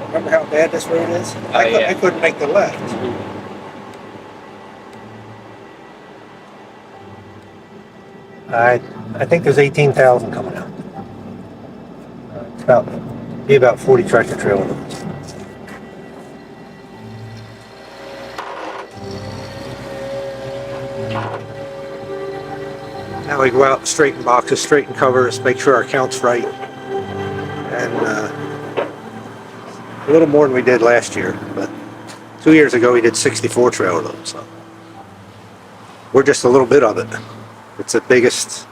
Remember how bad this road is? I couldn't make the left. I think there's 18,000 coming out. It's about 40 tractor trailer loads. Now we go out, straighten boxes, straighten covers, make sure our count's right, and a little more than we did last year. But 2 years ago we did 64 trailer loads. So we're just a little bit of it. It's the biggest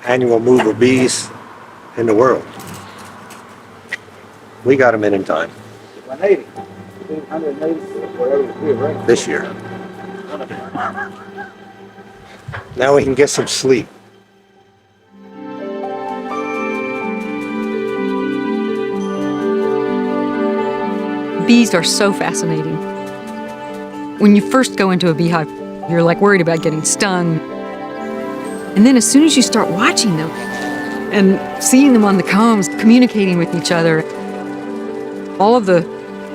annual move of bees in the world. We got them in time. 180 this year. Now we can get some sleep. Bees are so fascinating. When you first go into a beehive, you're like worried about getting stung. And then as soon as you start watching them and seeing them on the combs, communicating with each other, all of the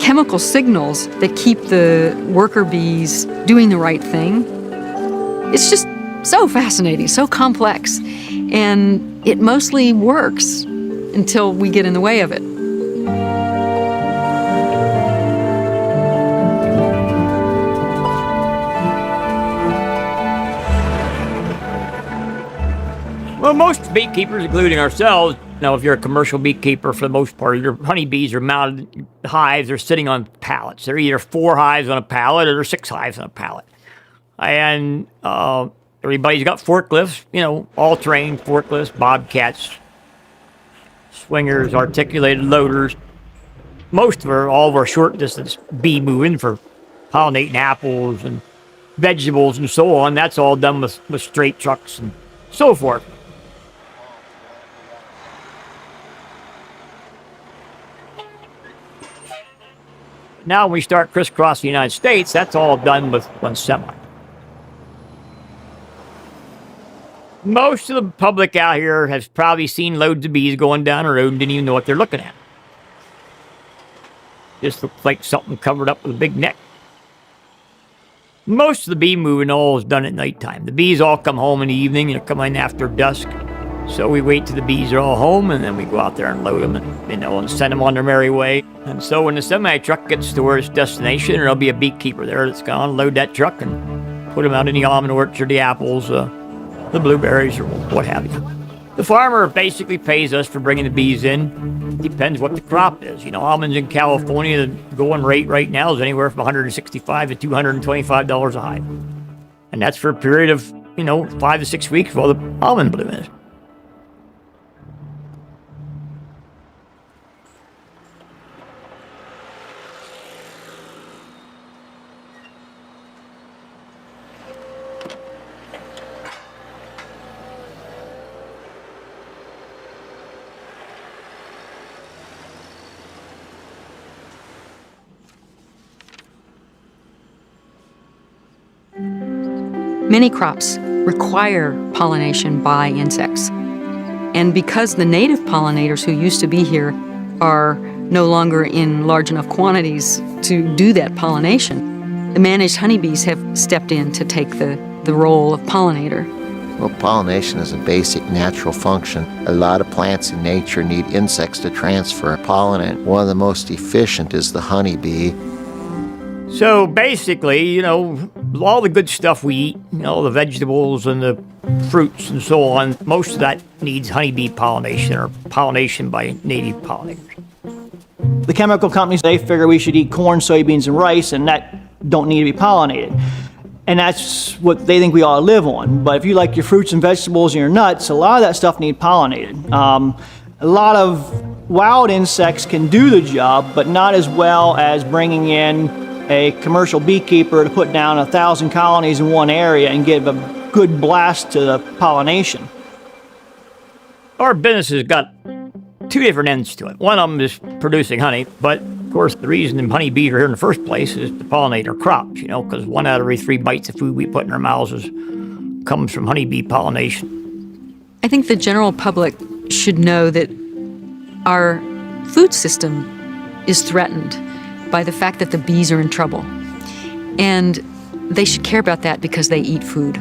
chemical signals that keep the worker bees doing the right thing, it's just so fascinating, so complex. And it mostly works until we get in the way of it. Well, most beekeepers, including ourselves, if you're a commercial beekeeper, for the most part, your honeybees are mounted hives. They're sitting on pallets. They're either 4 hives on a pallet or 6 hives on a pallet. And everybody's got forklifts, all-terrain forklifts, bobcats, swingers, articulated loaders. Most of all of our short-distance bee moving for pollinating apples and vegetables and so on, that's all done with straight trucks and so forth. Now, when we start crisscrossing the United States, that's all done with one semi. Most of the public out here has probably seen loads of bees going down the road and didn't even know what they're looking at. Just looks like something covered up with a big net. Most of the bee moving all is done at nighttime. The bees all come home in the evening and come in after dusk. So we wait till the bees are all home, and then we go out there and load them and send them on their merry way. And so when the semi-truck gets to its destination, there'll be a beekeeper there that's going to load that truck and put them out in the almond orchard, the apples, the blueberries, or what have you. The farmer basically pays us for bringing the bees in. Depends what the crop is. Almonds in California, the going rate right now is anywhere from $165 to $225 a hive. And that's for a period of, 5 to 6 weeks while the almond bloom is. Many crops require pollination by insects. And because the native pollinators who used to be here are no longer in large enough quantities to do that pollination, the managed honeybees have stepped in to take the role of pollinator. Well, pollination is a basic natural function. A lot of plants in nature need insects to transfer pollen. One of the most efficient is the honeybee. So basically, all the good stuff we eat, the vegetables and the fruits and so on, most of that needs honeybee pollination or pollination by native pollinators. The chemical companies, they figure we should eat corn, soybeans, and rice, and that don't need to be pollinated. And that's what they think we ought to live on. But if you like your fruits and vegetables and your nuts, a lot of that stuff needs pollinated. A lot of wild insects can do the job, but not as well as bringing in a commercial beekeeper to put down 1,000 colonies in one area and give a good blast to the pollination. Our business has got 2 different ends to it. One of them is producing honey, but of course the reason the honeybees are here in the first place is to pollinate our crops, because 1 out of every 3 bites of food we put in our mouths comes from honeybee pollination. I think the general public should know that our food system is threatened by the fact that the bees are in trouble. And they should care about that because they eat food.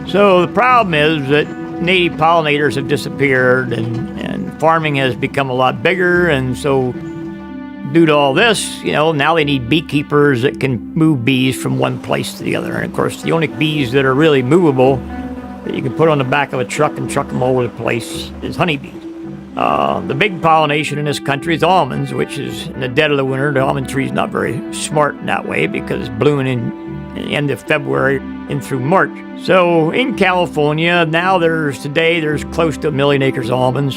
So the problem is that native pollinators have disappeared and farming has become a lot bigger. And so due to all this, now they need beekeepers that can move bees from one place to the other. And of course, the only bees that are really movable that you can put on the back of a truck and truck them all over the place is honeybees. The big pollination in this country is almonds, which is in the dead of the winter. The almond tree is not very smart in that way because it's blooming in the end of February and through March. So in California, now there's close to 1 million acres of almonds.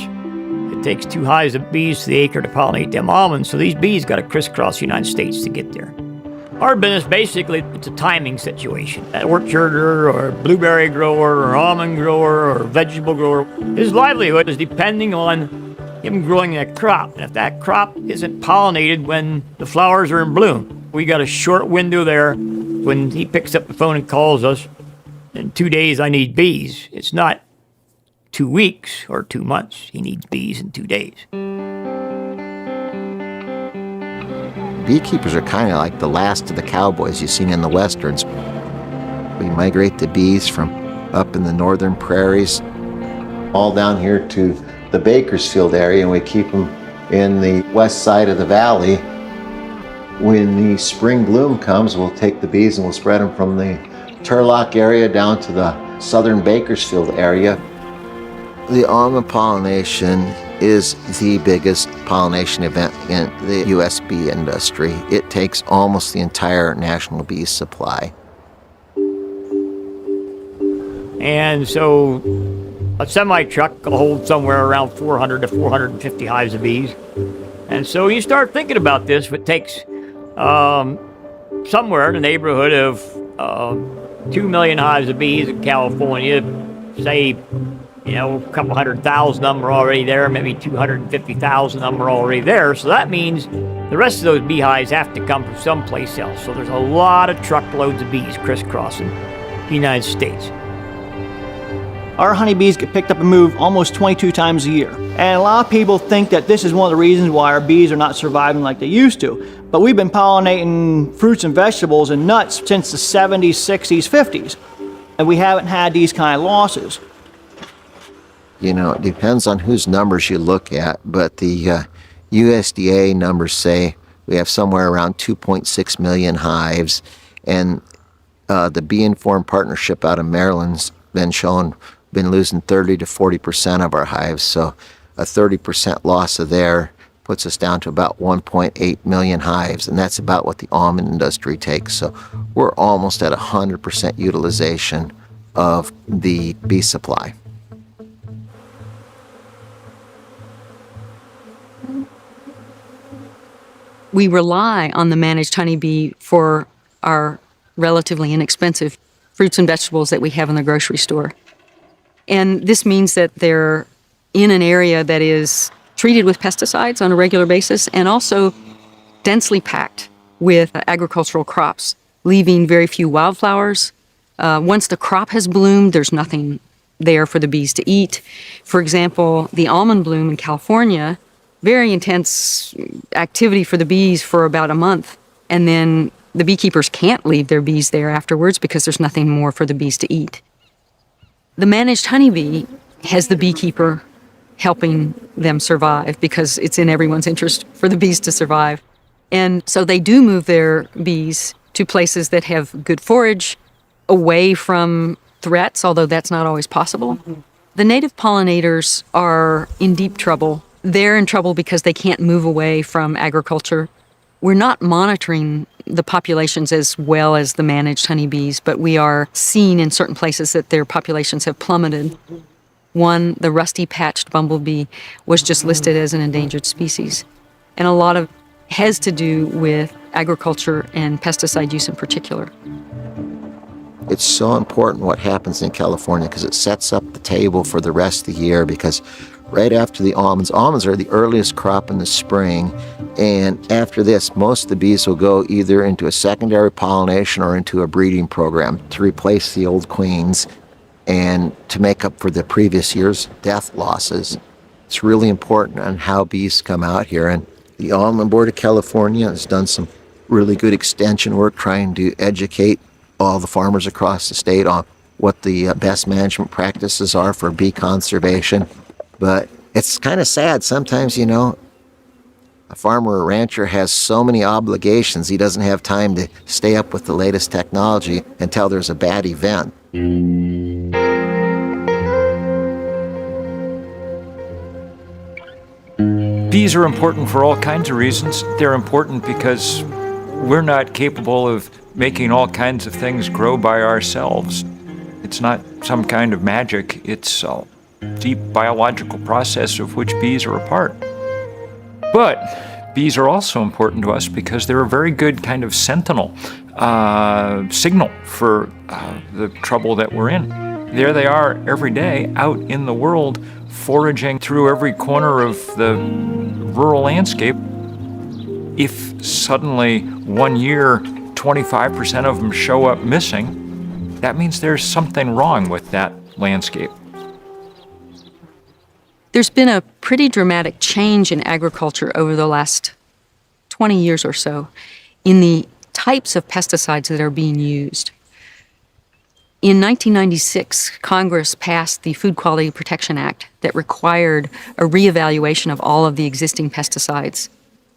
It takes 2 hives of bees to the acre to pollinate them almonds, so these bees got to crisscross the United States to get there. Our business, basically, it's a timing situation. An orcharder or blueberry grower or almond grower or vegetable grower, his livelihood is depending on him growing that crop. And if that crop isn't pollinated when the flowers are in bloom, we got a short window there when he picks up the phone and calls us, in 2 days I need bees. It's not 2 weeks or 2 months. He needs bees in 2 days. Beekeepers are kind of like the last of the cowboys you've seen in the westerns. We migrate the bees from up in the northern prairies all down here to the Bakersfield area, and we keep them in the west side of the valley. When the spring bloom comes, we'll take the bees and we'll spread them from the Turlock area down to the southern Bakersfield area. The almond pollination is the biggest pollination event in the U.S. bee industry. It takes almost the entire national bee supply. And so a semi-truck will hold somewhere around 400 to 450 hives of bees. And so you start thinking about this, it takes somewhere in the neighborhood of 2 million hives of bees in California, say, a couple 100,000 of them are already there, maybe 250,000 of them are already there. So that means the rest of those beehives have to come from someplace else. So there's a lot of truckloads of bees crisscrossing the United States. Our honeybees get picked up and moved almost 22 times a year. And a lot of people think that this is one of the reasons why our bees are not surviving like they used to. But we've been pollinating fruits and vegetables and nuts since the 70s, 60s, 50s. And we haven't had these kind of losses. It depends on whose numbers you look at, but the USDA numbers say we have somewhere around 2.6 million hives, and the Bee Informed Partnership out of Maryland's been losing 30 to 40% of our hives, so a 30% loss of there puts us down to about 1.8 million hives, and that's about what the almond industry takes. So we're almost at 100% utilization of the bee supply. We rely on the managed honeybee for our relatively inexpensive fruits and vegetables that we have in the grocery store. And this means that they're in an area that is treated with pesticides on a regular basis and also densely packed with agricultural crops, leaving very few wildflowers. Once the crop has bloomed, there's nothing there for the bees to eat. For example, the almond bloom in California, very intense activity for the bees for about a month. And then the beekeepers can't leave their bees there afterwards because there's nothing more for the bees to eat. The managed honeybee has the beekeeper helping them survive because it's in everyone's interest for the bees to survive. And so they do move their bees to places that have good forage, away from threats, although that's not always possible. The native pollinators are in deep trouble. They're in trouble because they can't move away from agriculture. We're not monitoring the populations as well as the managed honeybees, but we are seeing in certain places that their populations have plummeted. One, the rusty-patched bumblebee, was just listed as an endangered species. And a lot of has to do with agriculture and pesticide use in particular. It's so important what happens in California because it sets up the table for the rest of the year, because right after the almonds are the earliest crop in the spring, and after this, most of the bees will go either into a secondary pollination or into a breeding program to replace the old queens and to make up for the previous year's death losses. It's really important on how bees come out here. And the Almond Board of California has done some really good extension work trying to educate all the farmers across the state on what the best management practices are for bee conservation. But it's kind of sad sometimes, a farmer or rancher has so many obligations, he doesn't have time to stay up with the latest technology until there's a bad event. Bees are important for all kinds of reasons. They're important because we're not capable of making all kinds of things grow by ourselves. It's not some kind of magic. It's a deep biological process of which bees are a part. But bees are also important to us because they're a very good kind of sentinel signal for the trouble that we're in. There they are every day out in the world, foraging through every corner of the rural landscape. If suddenly one year 25% of them show up missing, that means there's something wrong with that landscape. There's been a pretty dramatic change in agriculture over the last 20 years or so in the types of pesticides that are being used. In 1996, Congress passed the Food Quality Protection Act that required a reevaluation of all of the existing pesticides.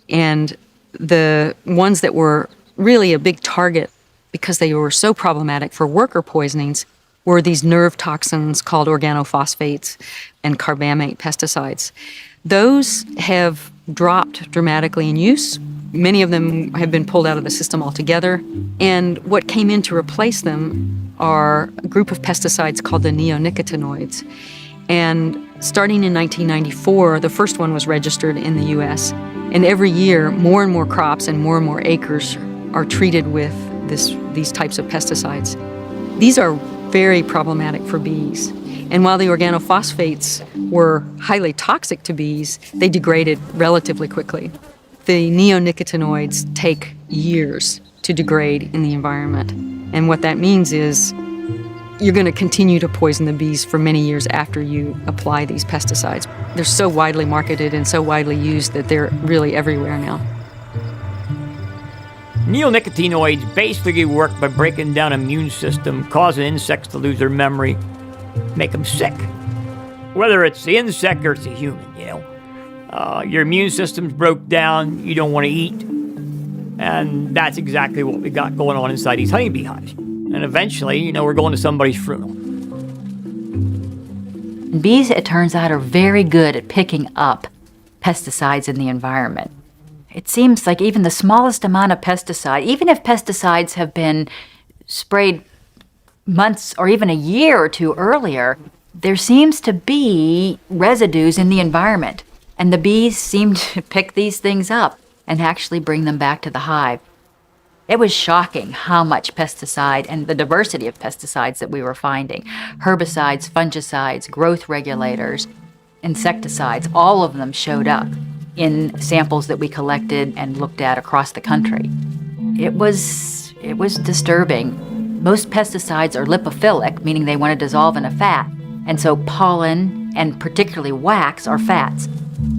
And the ones that were really a big target because they were so problematic for worker poisonings were these nerve toxins called organophosphates and carbamate pesticides. Those have dropped dramatically in use. Many of them have been pulled out of the system altogether. And what came in to replace them are a group of pesticides called the neonicotinoids. And starting in 1994, the first one was registered in the US. And every year, more and more crops and more acres are treated with these types of pesticides. These are very problematic for bees. And while the organophosphates were highly toxic to bees, they degraded relatively quickly. The neonicotinoids take years to degrade in the environment. And what that means is you're going to continue to poison the bees for many years after you apply these pesticides. They're so widely marketed and so widely used that they're really everywhere now. Neonicotinoids basically work by breaking down immune system, causing insects to lose their memory, make them sick. Whether it's the insect or it's the human, your immune system's broke down, you don't want to eat, and that's exactly what we got going on inside these honeybee hives. And eventually, we're going to somebody's funeral. Bees, it turns out, are very good at picking up pesticides in the environment. It seems like even the smallest amount of pesticide, even if pesticides have been sprayed months or even a year or two earlier, there seems to be residues in the environment. And the bees seem to pick these things up and actually bring them back to the hive. It was shocking how much pesticide and the diversity of pesticides that we were finding. Herbicides, fungicides, growth regulators, insecticides, all of them showed up in samples that we collected and looked at across the country. It was disturbing. Most pesticides are lipophilic, meaning they want to dissolve in a fat. And so pollen, and particularly wax, are fats.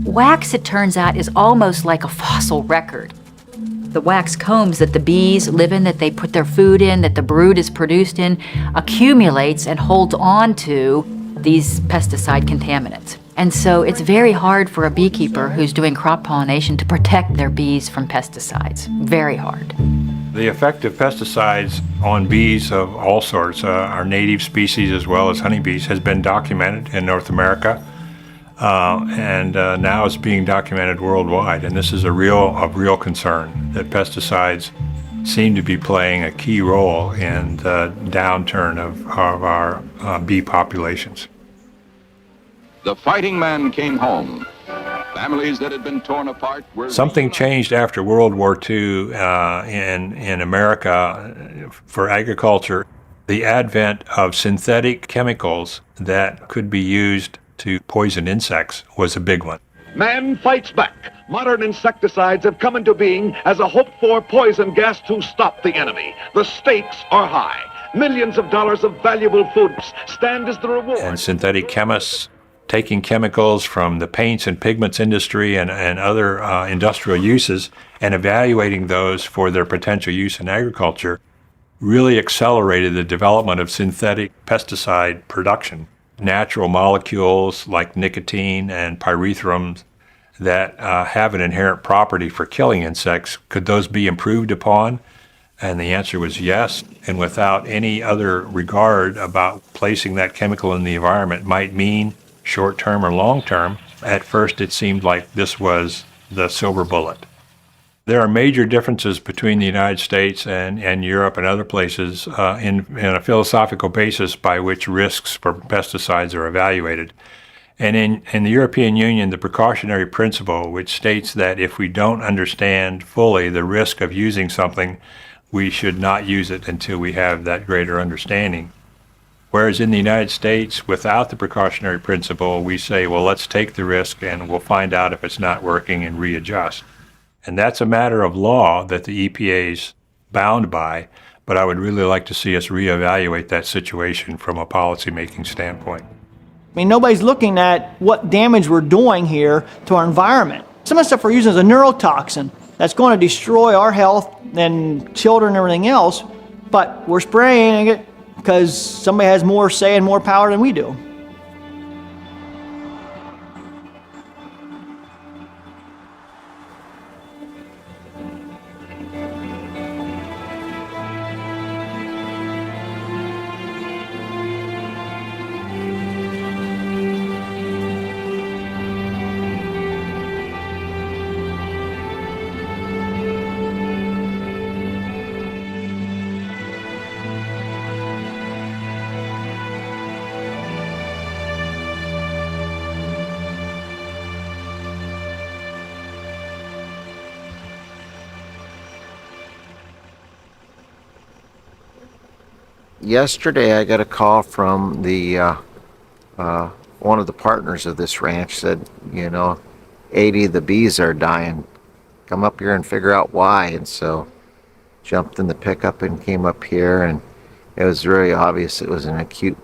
Wax, it turns out, is almost like a fossil record. The wax combs that the bees live in, that they put their food in, that the brood is produced in, accumulates and holds on to these pesticide contaminants. And so it's very hard for a beekeeper who's doing crop pollination to protect their bees from pesticides. Very hard. The effect of pesticides on bees of all sorts, our native species as well as honeybees, has been documented in North America. And now it's being documented worldwide, and this is a real concern that pesticides seem to be playing a key role in the downturn of our bee populations. The fighting man came home. Families that had been torn apart were... Something changed after World War II in America for agriculture. The advent of synthetic chemicals that could be used to poison insects was a big one. Man fights back. Modern insecticides have come into being as a hoped-for poison gas to stop the enemy. The stakes are high. Millions of dollars of valuable foods stand as the reward. And synthetic chemists taking chemicals from the paints and pigments industry and other industrial uses and evaluating those for their potential use in agriculture really accelerated the development of synthetic pesticide production. Natural molecules like nicotine and pyrethrums that have an inherent property for killing insects, could those be improved upon? And the answer was yes, and without any other regard about placing that chemical in the environment might mean short-term or long-term. At first it seemed like this was the silver bullet. There are major differences between the United States and Europe and other places in a philosophical basis by which risks for pesticides are evaluated. And in the European Union, the precautionary principle, which states that if we don't understand fully the risk of using something, we should not use it until we have that greater understanding. Whereas in the United States, without the precautionary principle, we say, well, let's take the risk and we'll find out if it's not working and readjust. And that's a matter of law that the EPA's bound by, but I would really like to see us reevaluate that situation from a policymaking standpoint. I mean, nobody's looking at what damage we're doing here to our environment. Some of the stuff we're using is a neurotoxin that's going to destroy our health and children and everything else, but we're spraying it because somebody has more say and more power than we do. Yesterday I got a call from the one of the partners of this ranch. Said, 80 of the bees are dying. Come up here and figure out why. And so jumped in the pickup and came up here, and it was very obvious it was an acute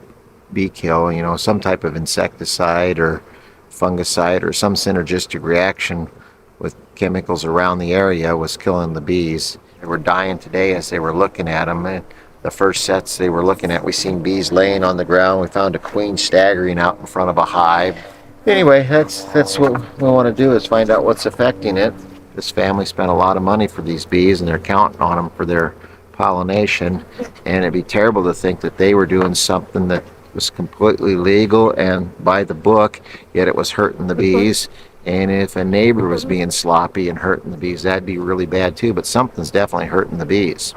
bee kill, some type of insecticide or fungicide or some synergistic reaction with chemicals around the area was killing the bees. They were dying today as they were looking at them. And the first sets they were looking at, we seen bees laying on the ground. We found a queen staggering out in front of a hive. Anyway, that's what we want to do, is find out what's affecting it. This family spent a lot of money for these bees, and they're counting on them for their pollination. And it'd be terrible to think that they were doing something that was completely legal and by the book, yet it was hurting the bees. And if a neighbor was being sloppy and hurting the bees, that'd be really bad too. But something's definitely hurting the bees.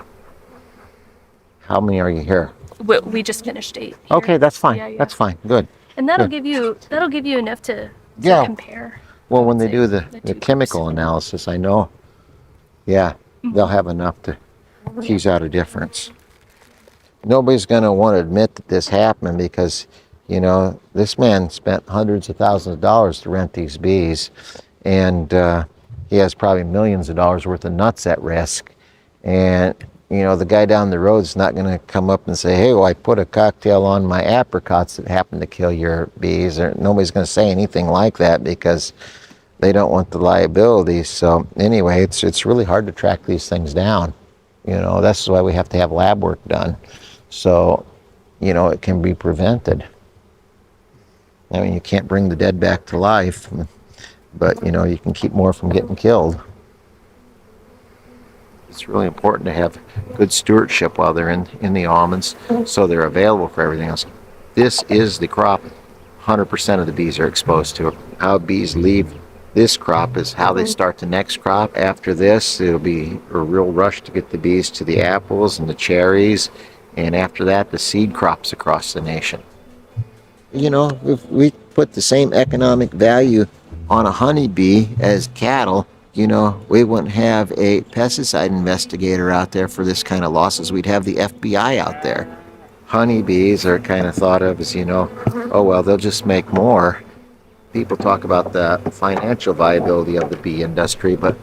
How many are you here? We just finished 8. Here. Okay, that's fine. Yeah. That's fine. Good. And that'll Good. give you enough to compare. Well, when they do the two chemical groups. analysis, I know, they'll have enough to tease out a difference. Nobody's going to want to admit that this happened because, this man spent hundreds of thousands of dollars to rent these bees, and he has probably millions of dollars worth of nuts at risk. And the guy down the road is not going to come up and say, hey, well, I put a cocktail on my apricots that happened to kill your bees. Or nobody's going to say anything like that because they don't want the liability. So anyway, it's really hard to track these things down. That's why we have to have lab work done. So, it can be prevented. I mean, you can't bring the dead back to life, but, you can keep more from getting killed. It's really important to have good stewardship while they're in the almonds, so they're available for everything else. This is the crop 100% of the bees are exposed to. How bees leave this crop is how they start the next crop. After this, it'll be a real rush to get the bees to the apples and the cherries, and after that, the seed crops across the nation. If we put the same economic value on a honeybee as cattle, we wouldn't have a pesticide investigator out there for this kind of losses. We'd have the FBI out there. Honeybees are kind of thought of as, oh, well, they'll just make more. People talk about the financial viability of the bee industry, but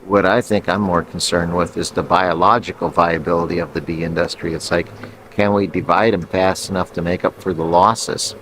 what I think I'm more concerned with is the biological viability of the bee industry. It's like, can we divide them fast enough to make up for the losses?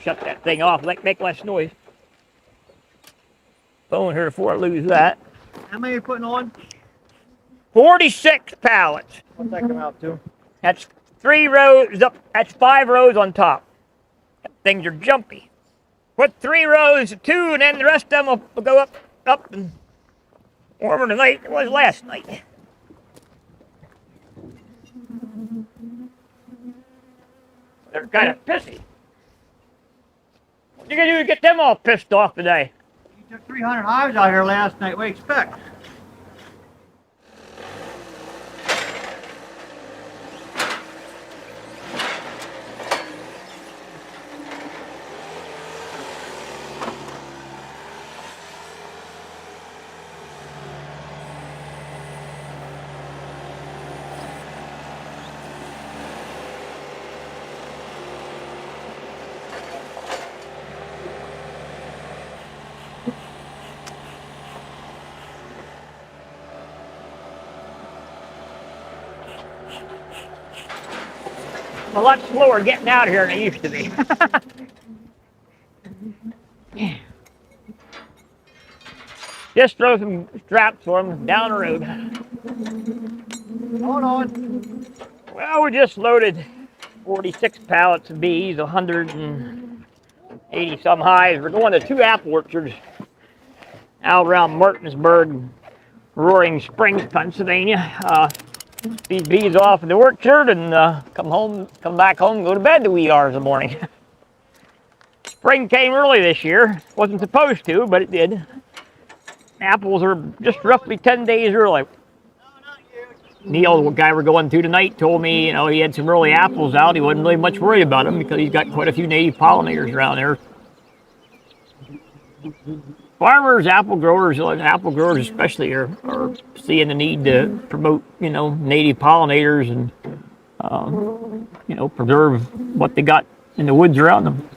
shut that thing off, make less noise. Phone here before I lose that. How many are you putting on? 46 pallets. What's that come out to? That's 3 rows up. That's 5 rows on top. Things are jumpy. Put 3 rows, 2, and then the rest of them will go up and warmer tonight than it was last night. They're kind of pissy. What you gonna do to get them all pissed off today? You took 300 hives out here last night. What do you expect? I'm a lot slower getting out of here than I used to be. Just throw some straps for them down the road. Hold on. Well, we just loaded 46 pallets of bees, 180 some hives. We're going to 2 apple orchards out around Martinsburg, Roaring Springs, Pennsylvania. These bees off in the orchard and come back home, go to bed the wee hours in the morning. Spring came early this year. Wasn't supposed to, but it did. Apples are just roughly 10 days early. Neil, the guy we're going to tonight, told me, you know, he had some early apples out. He wasn't really much worried about them because he's got quite a few native pollinators around there. Farmers, apple growers especially, are seeing the need to promote, you know, native pollinators and, you know, preserve what they got in the woods around them.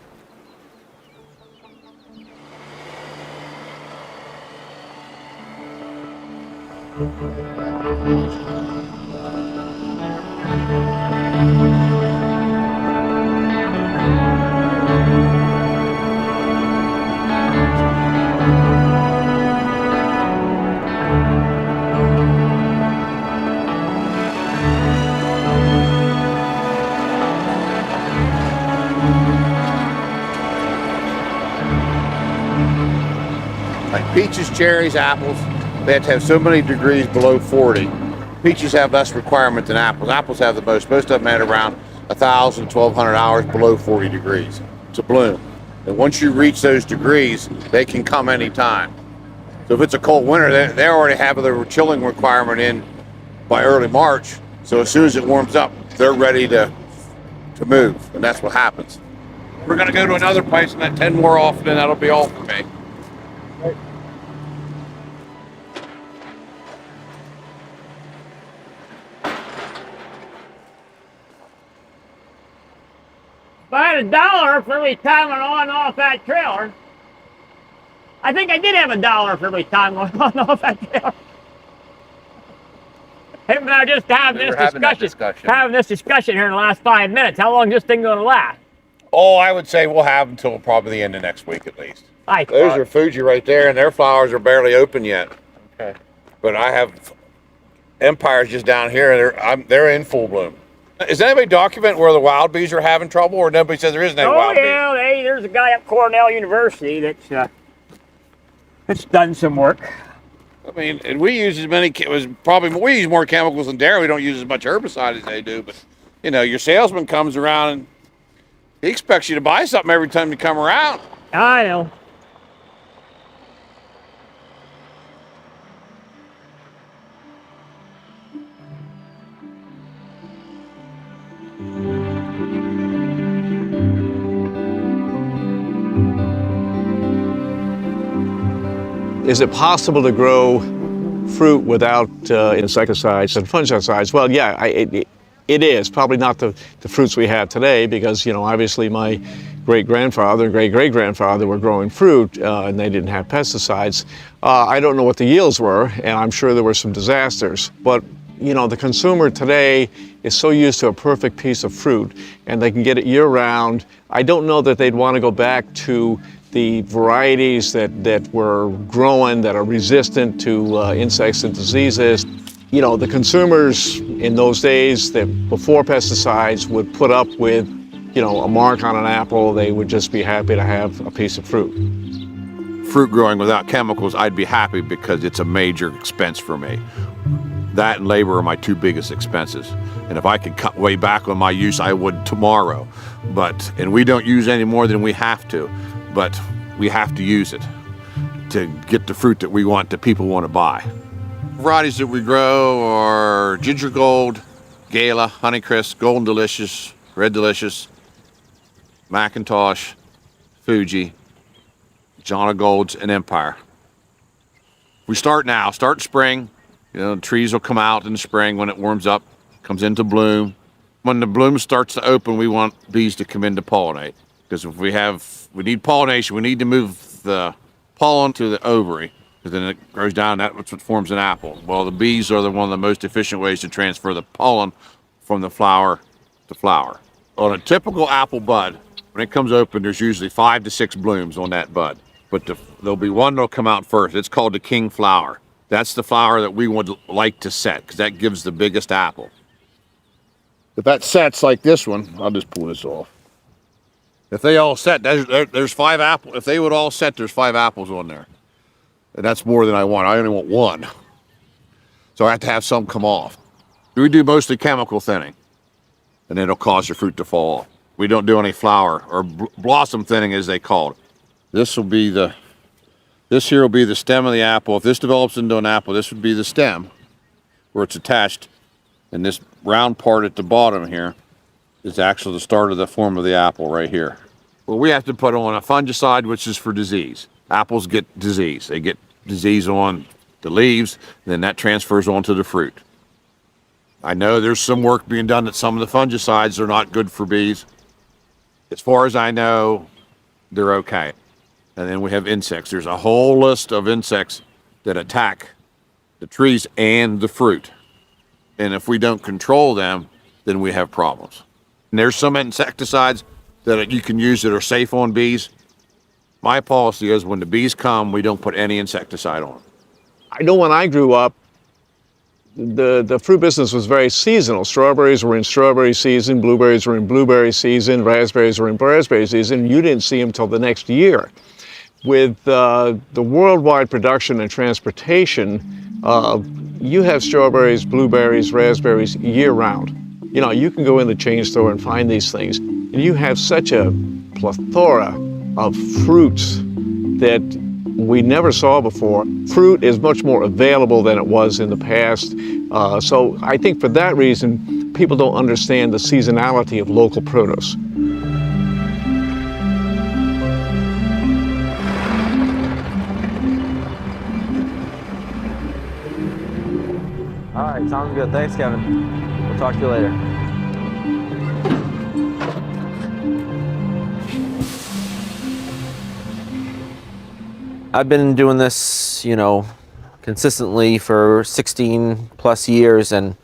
Like peaches, cherries, apples, they have to have so many degrees below 40. Peaches have less requirement than apples. Apples have the most. Most of them at around 1,000, 1,200 hours below 40 degrees to bloom. And once you reach those degrees, they can come anytime. So if it's a cold winter, they already have their chilling requirement in by early March. So as soon as it warms up, they're ready to move, and that's what happens. We're gonna go to another place and let 10 more off, and then that'll be all for me. If I had $1 for every time I on and off that trailer, I think I did have $1 for every time I on and off that trailer. Him and I just having this discussion here in the last 5 minutes. How long is this thing going to last? Oh, I would say we'll have until probably the end of next week at least. Those are Fuji right there, and their flowers are barely open yet. Okay. But I have Empires just down here, and they're in full bloom. Is anybody document where the wild bees are having trouble, or nobody says there is no wild bees? Oh, yeah, there's a guy at Cornell University that's done some work. I mean, and we use as many, we use more chemicals than dairy. We don't use as much herbicide as they do, but, you know, your salesman comes around and he expects you to buy something every time you come around. I know. Is it possible to grow fruit without insecticides and fungicides? Well, yeah, it is. Probably not the fruits we have today because, you know, obviously my great-grandfather and great-great-grandfather were growing fruit and they didn't have pesticides. I don't know what the yields were, and I'm sure there were some disasters. But You know, the consumer today is so used to a perfect piece of fruit and they can get it year round. I don't know that they'd want to go back to the varieties that were growing that are resistant to insects and diseases. You know, the consumers in those days that before pesticides would put up with, you know, a mark on an apple. They would just be happy to have a piece of fruit. Fruit growing without chemicals, I'd be happy because it's a major expense for me. That and labor are my two biggest expenses. And if I could cut way back on my use, I would tomorrow. And we don't use any more than we have to, but we have to use it to get the fruit that we want, that people want to buy. Varieties that we grow are Ginger Gold, Gala, Honeycrisp, Golden Delicious, Red Delicious, Macintosh, Fuji, John of Golds, and Empire. We start now, start spring. You know, trees will come out in the spring when it warms up, comes into bloom. When the bloom starts to open, we want bees to come in to pollinate. Because if we need pollination, we need to move the pollen to the ovary, because then it grows down, that's what forms an apple. Well, the bees are one of the most efficient ways to transfer the pollen from the flower to flower. On a typical apple bud, when it comes open, there's usually 5 to 6 blooms on that bud. But there'll be one that'll come out first. It's called the king flower. That's the flower that we would like to set, because that gives the biggest apple. If that sets like this one, I'll just pull this off. If they all set, there's 5 apples. If they would all set, there's 5 apples on there. And that's more than I want. I only want 1. So I have to have some come off. We do mostly chemical thinning, and it'll cause your fruit to fall off. We don't do any flower or blossom thinning, as they call it. This here will be the stem of the apple. If this develops into an apple, this would be the stem where it's attached. And this round part at the bottom here is actually the start of the form of the apple right here. Well, we have to put on a fungicide, which is for disease. Apples get disease. They get disease on the leaves, and then that transfers onto the fruit. I know there's some work being done that some of the fungicides are not good for bees. As far as I know, they're okay. And then we have insects. There's a whole list of insects that attack the trees and the fruit. And if we don't control them, then we have problems. And there's some insecticides that you can use that are safe on bees. My policy is when the bees come, we don't put any insecticide on. I know when I grew up, the fruit business was very seasonal. Strawberries were in strawberry season, blueberries were in blueberry season, raspberries were in raspberry season. You didn't see them till the next year. With the worldwide production and transportation, you have strawberries, blueberries, raspberries year-round. You know, you can go in the chain store and find these things, and you have such a plethora of fruits that we never saw before. Fruit is much more available than it was in the past. So I think for that reason, people don't understand the seasonality of local produce. All right, sounds good. Thanks, Kevin. We'll talk to you later. I've been doing this, you know, consistently for 16 plus years, and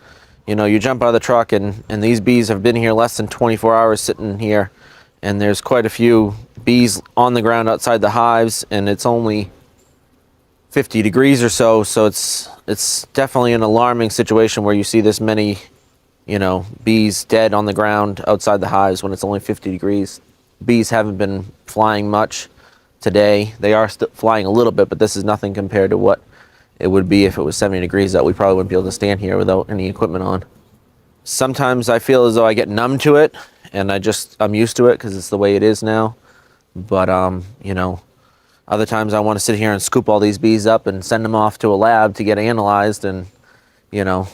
you know, you jump out of the truck and these bees have been here less than 24 hours sitting here, and there's quite a few bees on the ground outside the hives, and it's only 50 degrees or so, so it's definitely an alarming situation where you see this many, you know, bees dead on the ground outside the hives when it's only 50 degrees. Bees haven't been flying much today. They are still flying a little bit, but this is nothing compared to what it would be if it was 70 degrees that we probably wouldn't be able to stand here without any equipment on. Sometimes I feel as though I get numb to it, and I'm used to it because it's the way it is now. But, you know, other times I want to sit here and scoop all these bees up and send them off to a lab to get analyzed and, you know,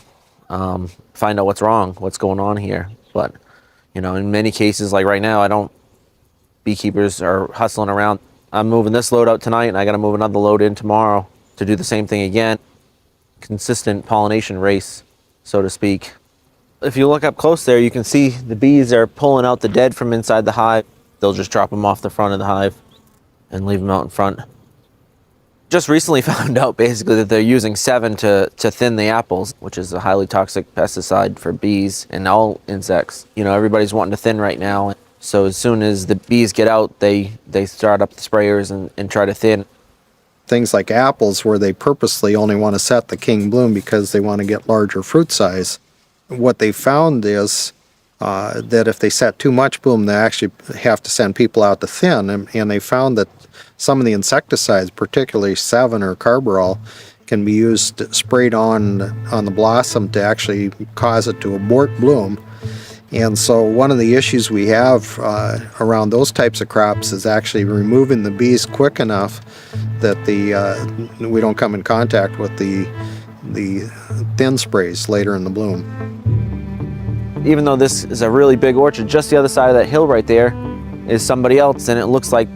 find out what's wrong, what's going on here. But, you know, in many cases, like right now, beekeepers are hustling around. I'm moving this load out tonight, and I got to move another load in tomorrow to do the same thing again. Consistent pollination race, so to speak. If you look up close there, you can see the bees are pulling out the dead from inside the hive. They'll just drop them off the front of the hive and leave them out in front. Just recently found out basically that they're using 7 to thin the apples, which is a highly toxic pesticide for bees and all insects. You know, everybody's wanting to thin right now. So as soon as the bees get out, they start up the sprayers and try to thin. Things like apples, where they purposely only want to set the king bloom because they want to get larger fruit size. What they found is that if they set too much bloom, they actually have to send people out to thin. And they found that some of the insecticides, particularly Sevin or Carbaryl, can be used sprayed on the blossom to actually cause it to abort bloom. And so one of the issues we have around those types of crops is actually removing the bees quick enough that we don't come in contact with the thin sprays later in the bloom. Even though this is a really big orchard, just the other side of that hill right there is somebody else, and it looks like,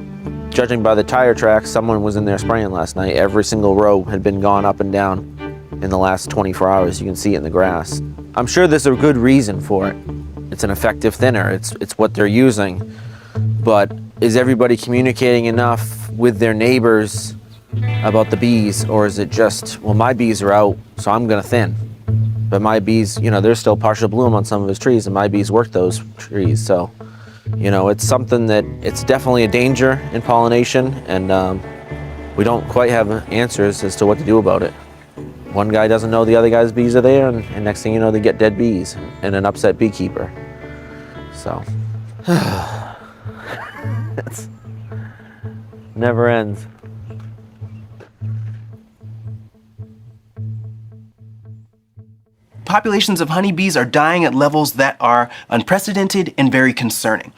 judging by the tire tracks, someone was in there spraying last night. Every single row had been gone up and down in the last 24 hours. You can see it in the grass. I'm sure there's a good reason for it. It's an effective thinner. It's what they're using. But is everybody communicating enough with their neighbors about the bees, or is it just, well, my bees are out, so I'm gonna thin? But my bees, you know, there's still partial bloom on some of his trees, and my bees work those trees. So, you know, it's something that, it's definitely a danger in pollination, and we don't quite have answers as to what to do about it. One guy doesn't know the other guy's bees are there, and next thing you know, they get dead bees and an upset beekeeper. So, it never ends. Populations of honeybees are dying at levels that are unprecedented and very concerning.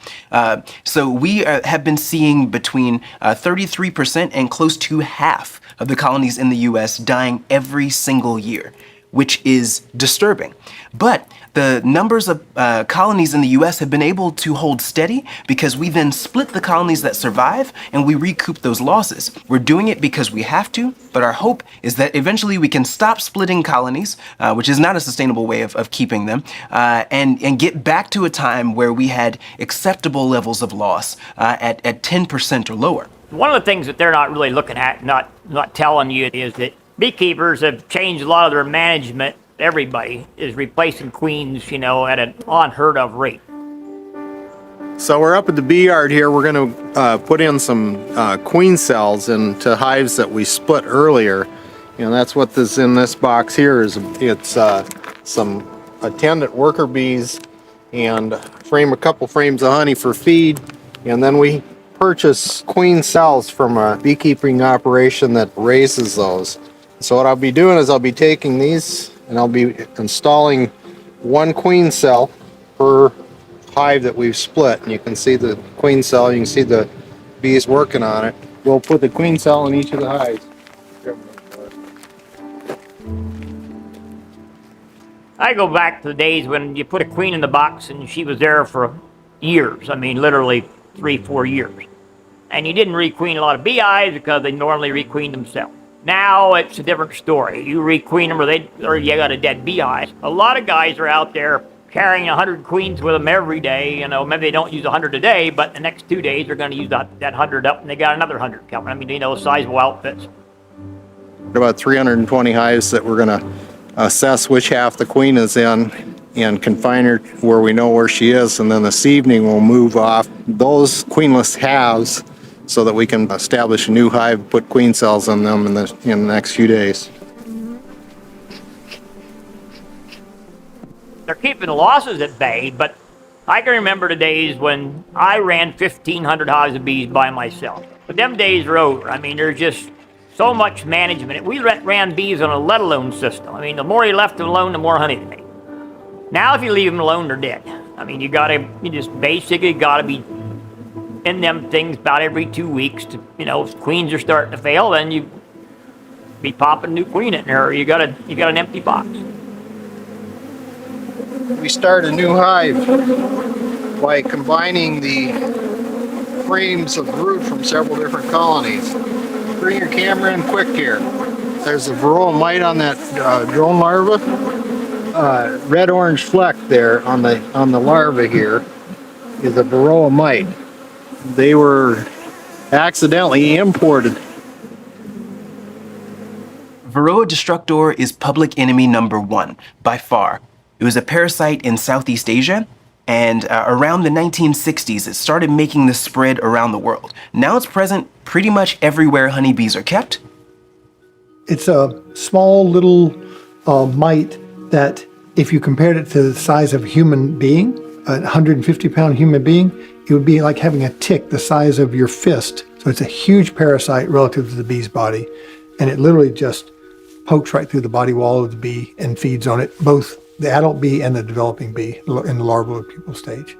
So we have been seeing between 33% and close to half of the colonies in the US dying every single year, which is disturbing. But the numbers of colonies in the US have been able to hold steady because we then split the colonies that survive and we recoup those losses. We're doing it because we have to, but our hope is that eventually we can stop splitting colonies, which is not a sustainable way of keeping them, and get back to a time where we had acceptable levels of loss at 10% or lower. One of the things that they're not really looking at, not telling you, is that beekeepers have changed a lot of their management. Everybody is replacing queens, you know, at an unheard of rate. So we're up at the bee yard here. We're going to put in some queen cells into hives that we split earlier. And that's what this in this box here is. It's some attendant worker bees and a couple frames of honey for feed. And then we purchase queen cells from a beekeeping operation that raises those. So what I'll be doing is I'll be taking these and I'll be installing one queen cell per hive that we've split. And you can see the queen cell, you can see the bees working on it. We'll put the queen cell in each of the hives. I go back to the days when you put a queen in the box and she was there for years. I mean, literally 3-4 years. And you didn't requeen a lot of beehives because they normally requeen themselves. Now it's a different story. You requeen them or you got a dead beehive. A lot of guys are out there carrying 100 queens with them every day. You know, maybe they don't use 100 a day, but the next 2 days they're going to use that 100 up and they got another 100 coming. I mean, you know, sizable outfits. About 320 hives that we're going to assess which half the queen is in and confine her where we know where she is. And then this evening we'll move off those queenless halves so that we can establish a new hive, put queen cells in them in the next few days. They're keeping the losses at bay, but I can remember the days when I ran 1,500 hives of bees by myself. But them days are over. I mean, there's just so much management. We ran bees on a let alone system. I mean, the more you left them alone, the more honey they made. Now, if you leave them alone, they're dead. I mean, you just basically gotta be in them things about every 2 weeks to, you know, if queens are starting to fail, then you be popping a new queen in there, or you got an empty box. We start a new hive by combining the frames of brood from several different colonies. Bring your camera in quick here. There's a varroa mite on that drone larva. Red-orange fleck there on the larva here is a varroa mite. They were accidentally imported Varroa destructor is public enemy number 1, by far. It was a parasite in Southeast Asia, and around the 1960s, it started making the spread around the world. Now it's present pretty much everywhere honeybees are kept. It's a small little mite that, if you compared it to the size of a human being, a 150-pound human being, it would be like having a tick the size of your fist. So it's a huge parasite relative to the bee's body, and it literally just pokes right through the body wall of the bee and feeds on it, both the adult bee and the developing bee in the larval or pupal stage.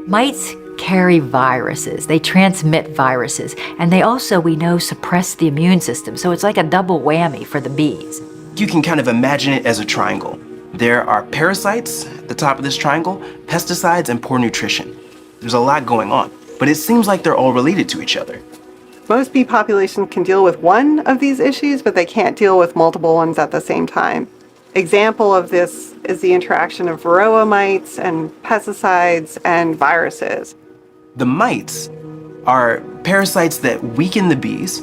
Mites carry viruses. They transmit viruses, and they also, we know, suppress the immune system. So it's like a double whammy for the bees. You can kind of imagine it as a triangle. There are parasites at the top of this triangle, pesticides, and poor nutrition. There's a lot going on, but it seems like they're all related to each other. Most bee populations can deal with one of these issues, but they can't deal with multiple ones at the same time. Example of this is the interaction of varroa mites and pesticides and viruses. The mites are parasites that weaken the bees.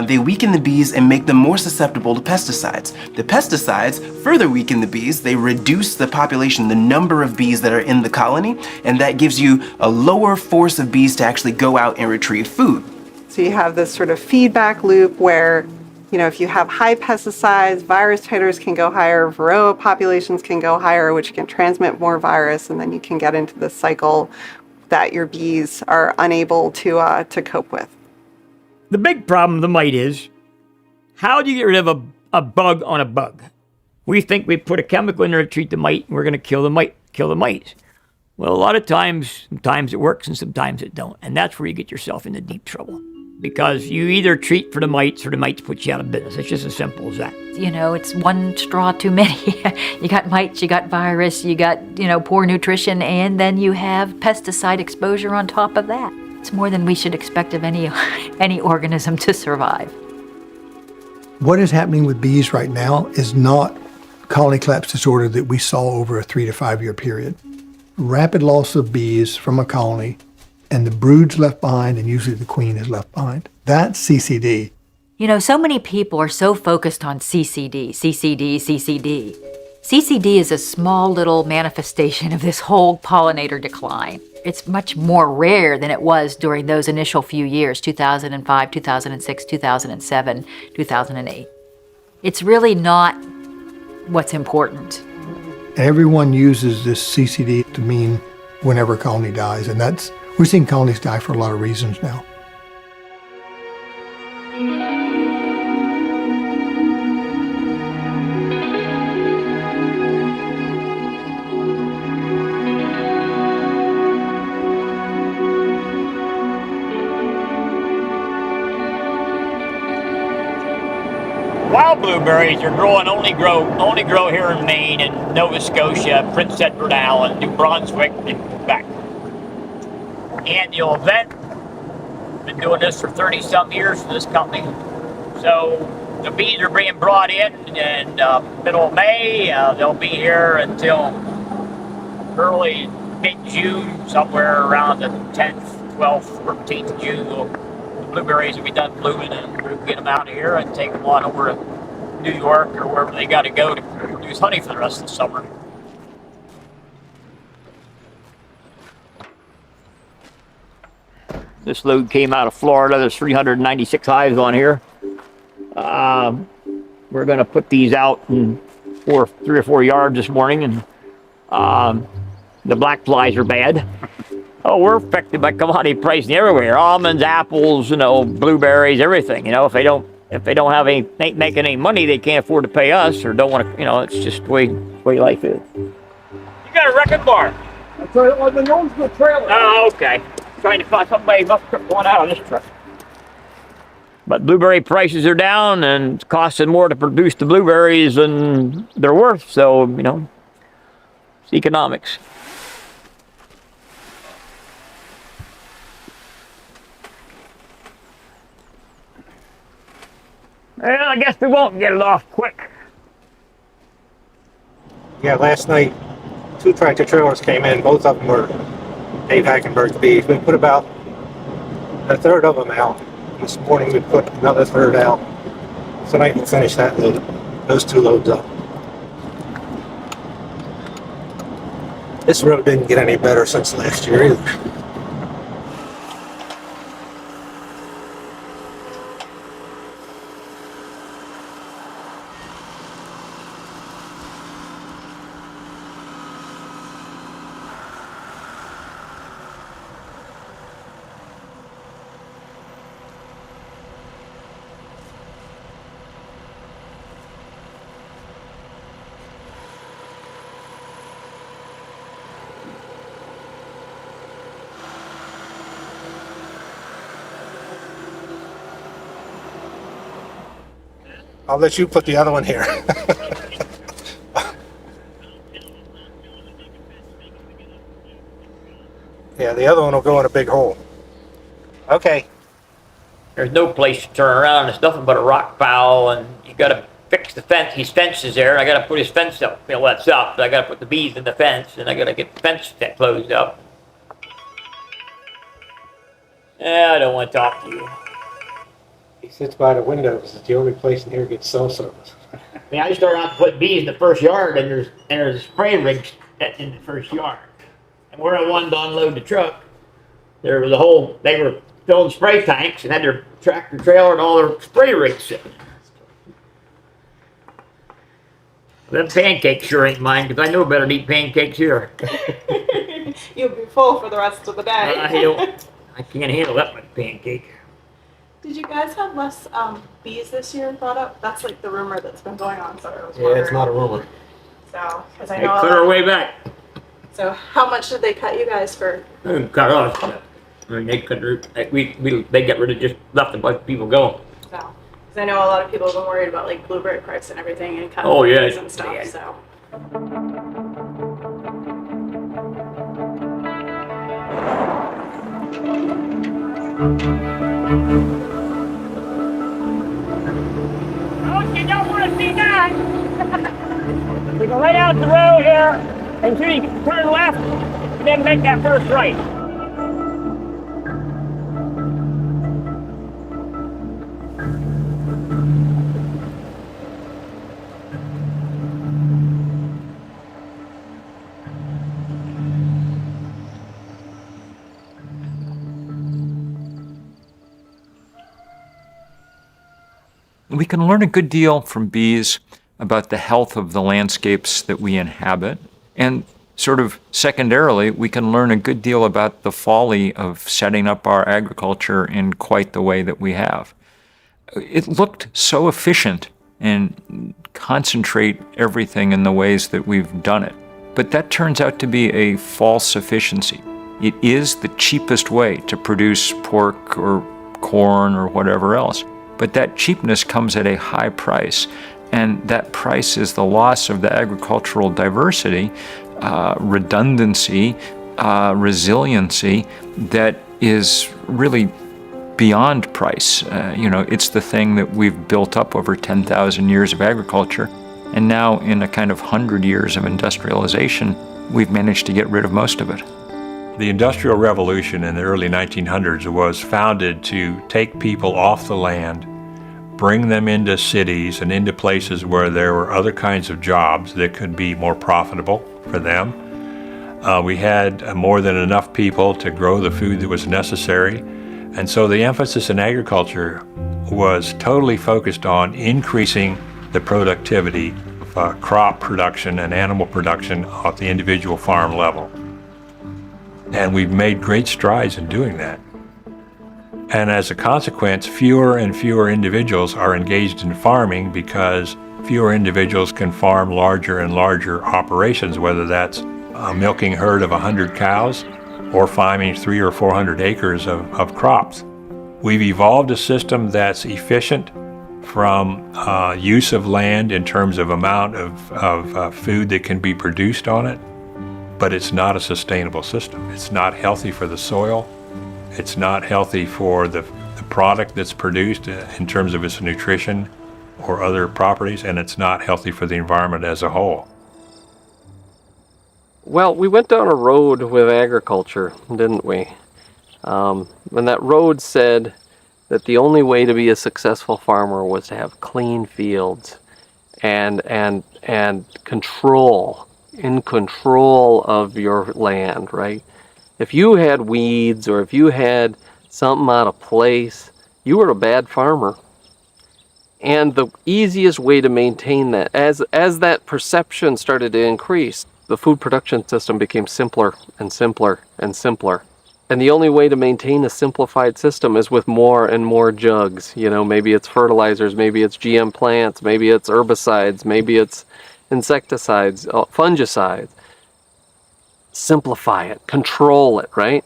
They weaken the bees and make them more susceptible to pesticides. The pesticides further weaken the bees. They reduce the population, the number of bees that are in the colony, and that gives you a lower force of bees to actually go out and retrieve food. So you have this sort of feedback loop where, if you have high pesticides, virus titers can go higher, varroa populations can go higher, which can transmit more virus, and then you can get into this cycle that your bees are unable to cope with. The big problem of the mite is, how do you get rid of a bug on a bug? We think we put a chemical in there to treat the mite, and we're going to kill the mites. Well, a lot of times, sometimes it works and sometimes it don't. And that's where you get yourself into deep trouble. Because you either treat for the mites or the mites put you out of business. It's just as simple as that. It's one straw too many. You got mites, you got virus, you got, poor nutrition, and then you have pesticide exposure on top of that. It's more than we should expect of any organism to survive. What is happening with bees right now is not colony collapse disorder that we saw over a 3 to 5 year period. Rapid loss of bees from a colony, and the brood's left behind, and usually the queen is left behind. That's CCD. So many people are so focused on CCD. CCD is a small little manifestation of this whole pollinator decline. It's much more rare than it was during those initial few years, 2005, 2006, 2007, 2008. It's really not what's important. Everyone uses this CCD to mean whenever a colony dies, and we're seeing colonies die for a lot of reasons now. Wild blueberries are only grow here in Maine and Nova Scotia, Prince Edward Island, New Brunswick, and Quebec. Annual event. Been doing this for 30-some years for this company. So the bees are being brought in middle of May. They'll be here until early mid-June, somewhere around the 10th, 12th, 13th of June. The blueberries will be done blooming, and we'll get them out of here and take them on over to New York or wherever they got to go to produce honey for the rest of the summer. This load came out of Florida. There's 396 hives on here. We're going to put these out in 3 or 4 yards this morning, and the black flies are bad. Oh, we're affected by commodity pricing everywhere. Almonds, apples, blueberries, everything. If they don't ain't making any money, they can't afford to pay us or don't want to. It's just the way life is. You got a record bar? That's right, on the nose of the trailer. Oh, okay. Trying to find somebody must trip one out on this truck. But blueberry prices are down, and it's costing more to produce the blueberries than they're worth. So it's economics. Well, I guess we won't get it off quick. Yeah, last night, 2 tractor trailers came in. Both of them were Dave Hackenberg's bees. We put about a third of them out. This morning we put another third out. Tonight we'll finish that load, those 2 loads up. This road didn't get any better since last year either. I'll let you put the other one here. Yeah, the other one will go in a big hole. Okay. There's no place to turn around. It's nothing but a rock pile, and you gotta fix the fence. His fence is there. I gotta put his fence up. Well, that's up. I gotta put the bees in the fence, and I gotta get the fence closed up. I don't want to talk to you. He sits by the window because it's the only place in here gets cell service. I mean, I started out to put bees in the first yard, and there's a spray rig in the first yard. And where I wanted to unload the truck, there was they were filling spray tanks and had their tractor trailer and all their spray rigs sitting. Them pancakes sure ain't mine, because I know better than eat pancakes here. You'll be full for the rest of the day. I can't handle that much pancake. Did you guys have less bees this year brought up? That's like the rumor that's been going on. So I was Yeah, it's not a rumor. So, because I They know. cut our way back. So how much did they cut you guys for? Cut us. I mean, they they got rid of, just left a bunch of people go. So, because I know a lot of people have been worried about like blueberry price and everything and cutting Oh, yeah. bees and stuff. Yeah. So. Oh, you don't want to see that! We can lay out the road here until you turn left and then make that first right. We can learn a good deal from bees about the health of the landscapes that we inhabit. And sort of secondarily, we can learn a good deal about the folly of setting up our agriculture in quite the way that we have. It looked so efficient and concentrate everything in the ways that we've done it. But that turns out to be a false efficiency. It is the cheapest way to produce pork or corn or whatever else. But that cheapness comes at a high price, and that price is the loss of the agricultural diversity, redundancy, resiliency that is really beyond price. It's the thing that we've built up over 10,000 years of agriculture, and now in a kind of 100 years of industrialization, we've managed to get rid of most of it. The Industrial Revolution in the early 1900s was founded to take people off the land, bring them into cities and into places where there were other kinds of jobs that could be more profitable for them. We had more than enough people to grow the food that was necessary. And so the emphasis in agriculture was totally focused on increasing the productivity of crop production and animal production at the individual farm level. And we've made great strides in doing that. And as a consequence, fewer and fewer individuals are engaged in farming because fewer individuals can farm larger and larger operations, whether that's a milking herd of 100 cows or farming 300 or 400 acres of crops. We've evolved a system that's efficient from use of land in terms of amount of food that can be produced on it, but it's not a sustainable system. It's not healthy for the soil. It's not healthy for the product that's produced in terms of its nutrition or other properties, and it's not healthy for the environment as a whole. Well, we went down a road with agriculture, didn't we? And that road said, that the only way to be a successful farmer was to have clean fields and control of your land, right? If you had weeds or if you had something out of place, you were a bad farmer. And the easiest way to maintain that, as that perception started to increase, the food production system became simpler and simpler and simpler. And the only way to maintain a simplified system is with more and more jugs. You know, maybe it's fertilizers, maybe it's GM plants, maybe it's herbicides, maybe it's insecticides, fungicides. Simplify it, control it, right?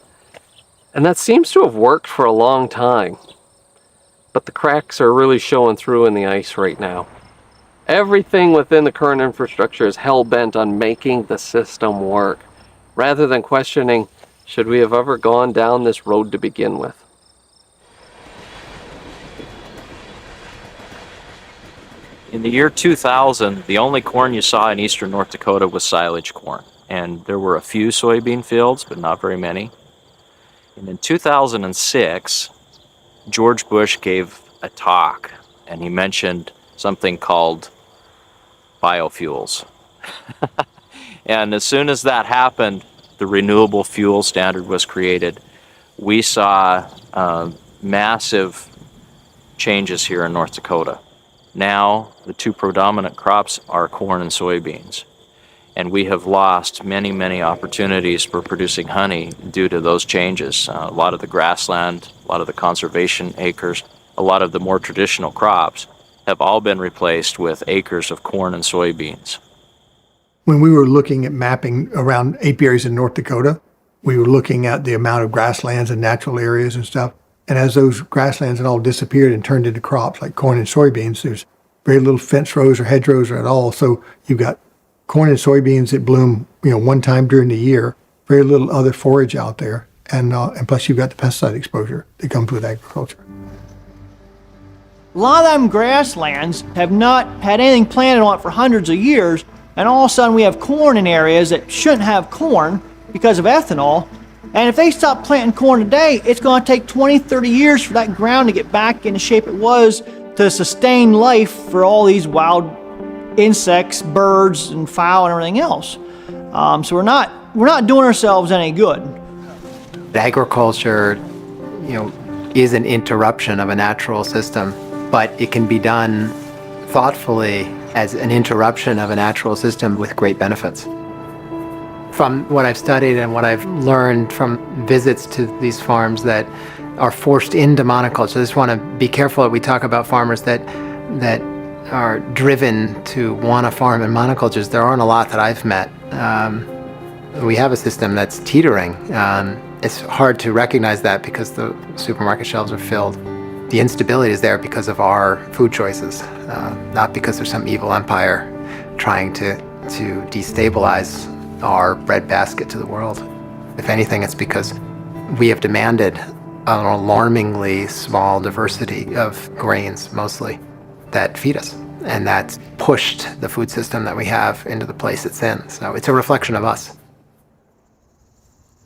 And that seems to have worked for a long time. But the cracks are really showing through in the ice right now. Everything within the current infrastructure is hell-bent on making the system work, rather than questioning, should we have ever gone down this road to begin with? In the year 2000, the only corn you saw in eastern North Dakota was silage corn. And there were a few soybean fields, but not very many. And in 2006, George Bush gave a talk, and he mentioned something called biofuels. And as soon as that happened, the renewable fuel standard was created. We saw massive changes here in North Dakota. Now, the two predominant crops are corn and soybeans. And we have lost many, many opportunities for producing honey due to those changes. A lot of the grassland, a lot of the conservation acres, a lot of the more traditional crops have all been replaced with acres of corn and soybeans. When we were looking at mapping around apiaries in North Dakota, we were looking at the amount of grasslands and natural areas and stuff. And as those grasslands had all disappeared and turned into crops like corn and soybeans, there's very little fence rows or hedgerows at all. So you've got corn and soybeans that bloom, one time during the year, very little other forage out there. And plus you've got the pesticide exposure that comes with agriculture. A lot of them grasslands have not had anything planted on it for hundreds of years, and all of a sudden we have corn in areas that shouldn't have corn because of ethanol. And if they stop planting corn today, it's going to take 20, 30 years for that ground to get back in the shape it was to sustain life for all these wild insects, birds, and fowl and everything else. So we're not doing ourselves any good. Agriculture, is an interruption of a natural system, but it can be done thoughtfully as an interruption of a natural system with great benefits. From what I've studied and what I've learned from visits to these farms that are forced into monoculture, I just want to be careful that we talk about farmers that are driven to want to farm in monocultures. There aren't a lot that I've met. We have a system that's teetering. It's hard to recognize that because the supermarket shelves are filled. The instability is there because of our food choices, not because there's some evil empire trying to destabilize our breadbasket to the world. If anything, it's because we have demanded an alarmingly small diversity of grains, mostly, that feed us. And that's pushed the food system that we have into the place it's in. So it's a reflection of us.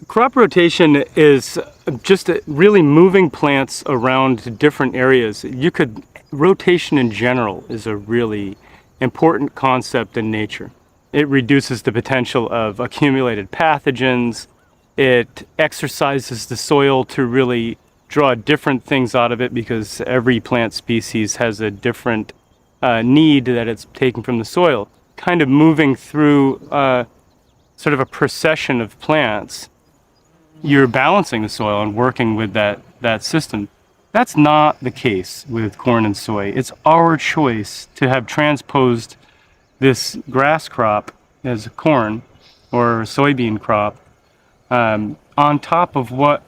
Crop rotation is just really moving plants around different areas. Rotation in general is a really important concept in nature. It reduces the potential of accumulated pathogens. It exercises the soil to really draw different things out of it because every plant species has a different need that it's taking from the soil. Kind of moving through sort of a procession of plants, you're balancing the soil and working with that system. That's not the case with corn and soy. It's our choice to have transposed this grass crop as a corn or a soybean crop on top of what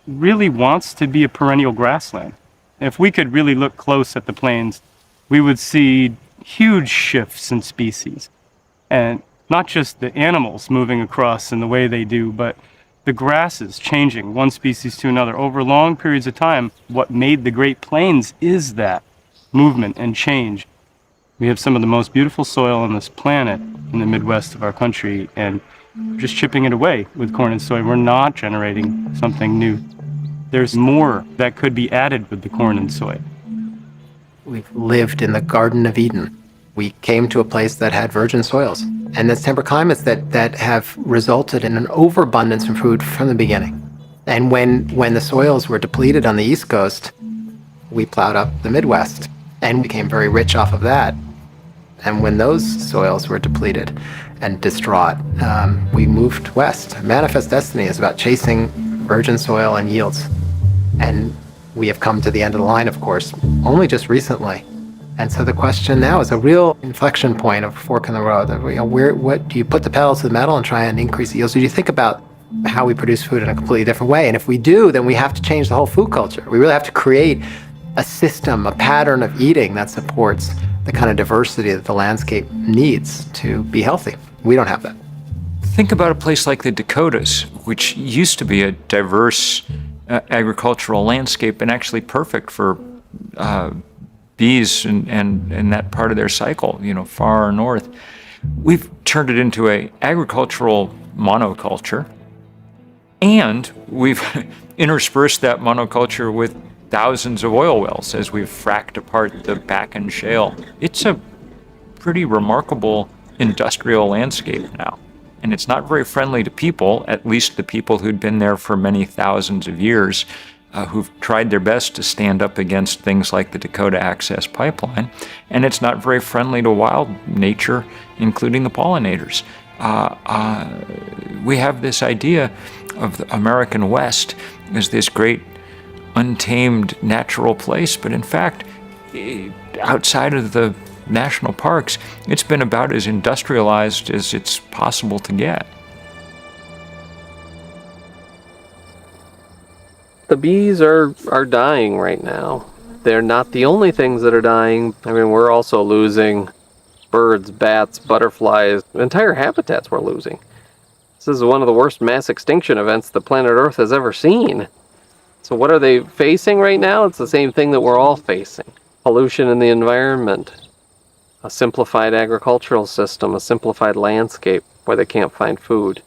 really wants to be a perennial grassland. If we could really look close at the plains, we would see huge shifts in species. And not just the animals moving across in the way they do, but the grasses changing one species to another over long periods of time. What made the Great Plains is that movement and change. We have some of the most beautiful soil on this planet in the Midwest of our country, and we're just chipping it away with corn and soy. We're not generating something new. There's more that could be added with the corn and soy. We've lived in the Garden of Eden. We came to a place that had virgin soils. And it's temperate climates that have resulted in an overabundance of food from the beginning. And when the soils were depleted on the East Coast, we plowed up the Midwest and became very rich off of that. And when those soils were depleted and distraught, we moved west. Manifest Destiny is about chasing virgin soil and yields. And we have come to the end of the line, of course, only just recently. And so the question now is a real inflection point of fork in the road. What do you put the pedal to the metal and try and increase yields? Or do you think about how we produce food in a completely different way? And if we do, then we have to change the whole food culture. We really have to create a system, a pattern of eating that supports the kind of diversity that the landscape needs to be healthy. We don't have that. Think about a place like the Dakotas, which used to be a diverse agricultural landscape and actually perfect for bees and that part of their cycle, far north. We've turned it into an agricultural monoculture, and we've interspersed that monoculture with thousands of oil wells as we've fracked apart the Bakken Shale. It's a pretty remarkable industrial landscape now, and it's not very friendly to people, at least the people who'd been there for many thousands of years, who've tried their best to stand up against things like the Dakota Access Pipeline, and it's not very friendly to wild nature, including the pollinators. We have this idea of the American West as this great untamed natural place, but in fact, outside of the national parks, it's been about as industrialized as it's possible to get. The bees are dying right now. They're not the only things that are dying. I mean, we're also losing birds, bats, butterflies, entire habitats we're losing. This is one of the worst mass extinction events the planet Earth has ever seen. So what are they facing right now? It's the same thing that we're all facing. Pollution in the environment, a simplified agricultural system, a simplified landscape where they can't find food.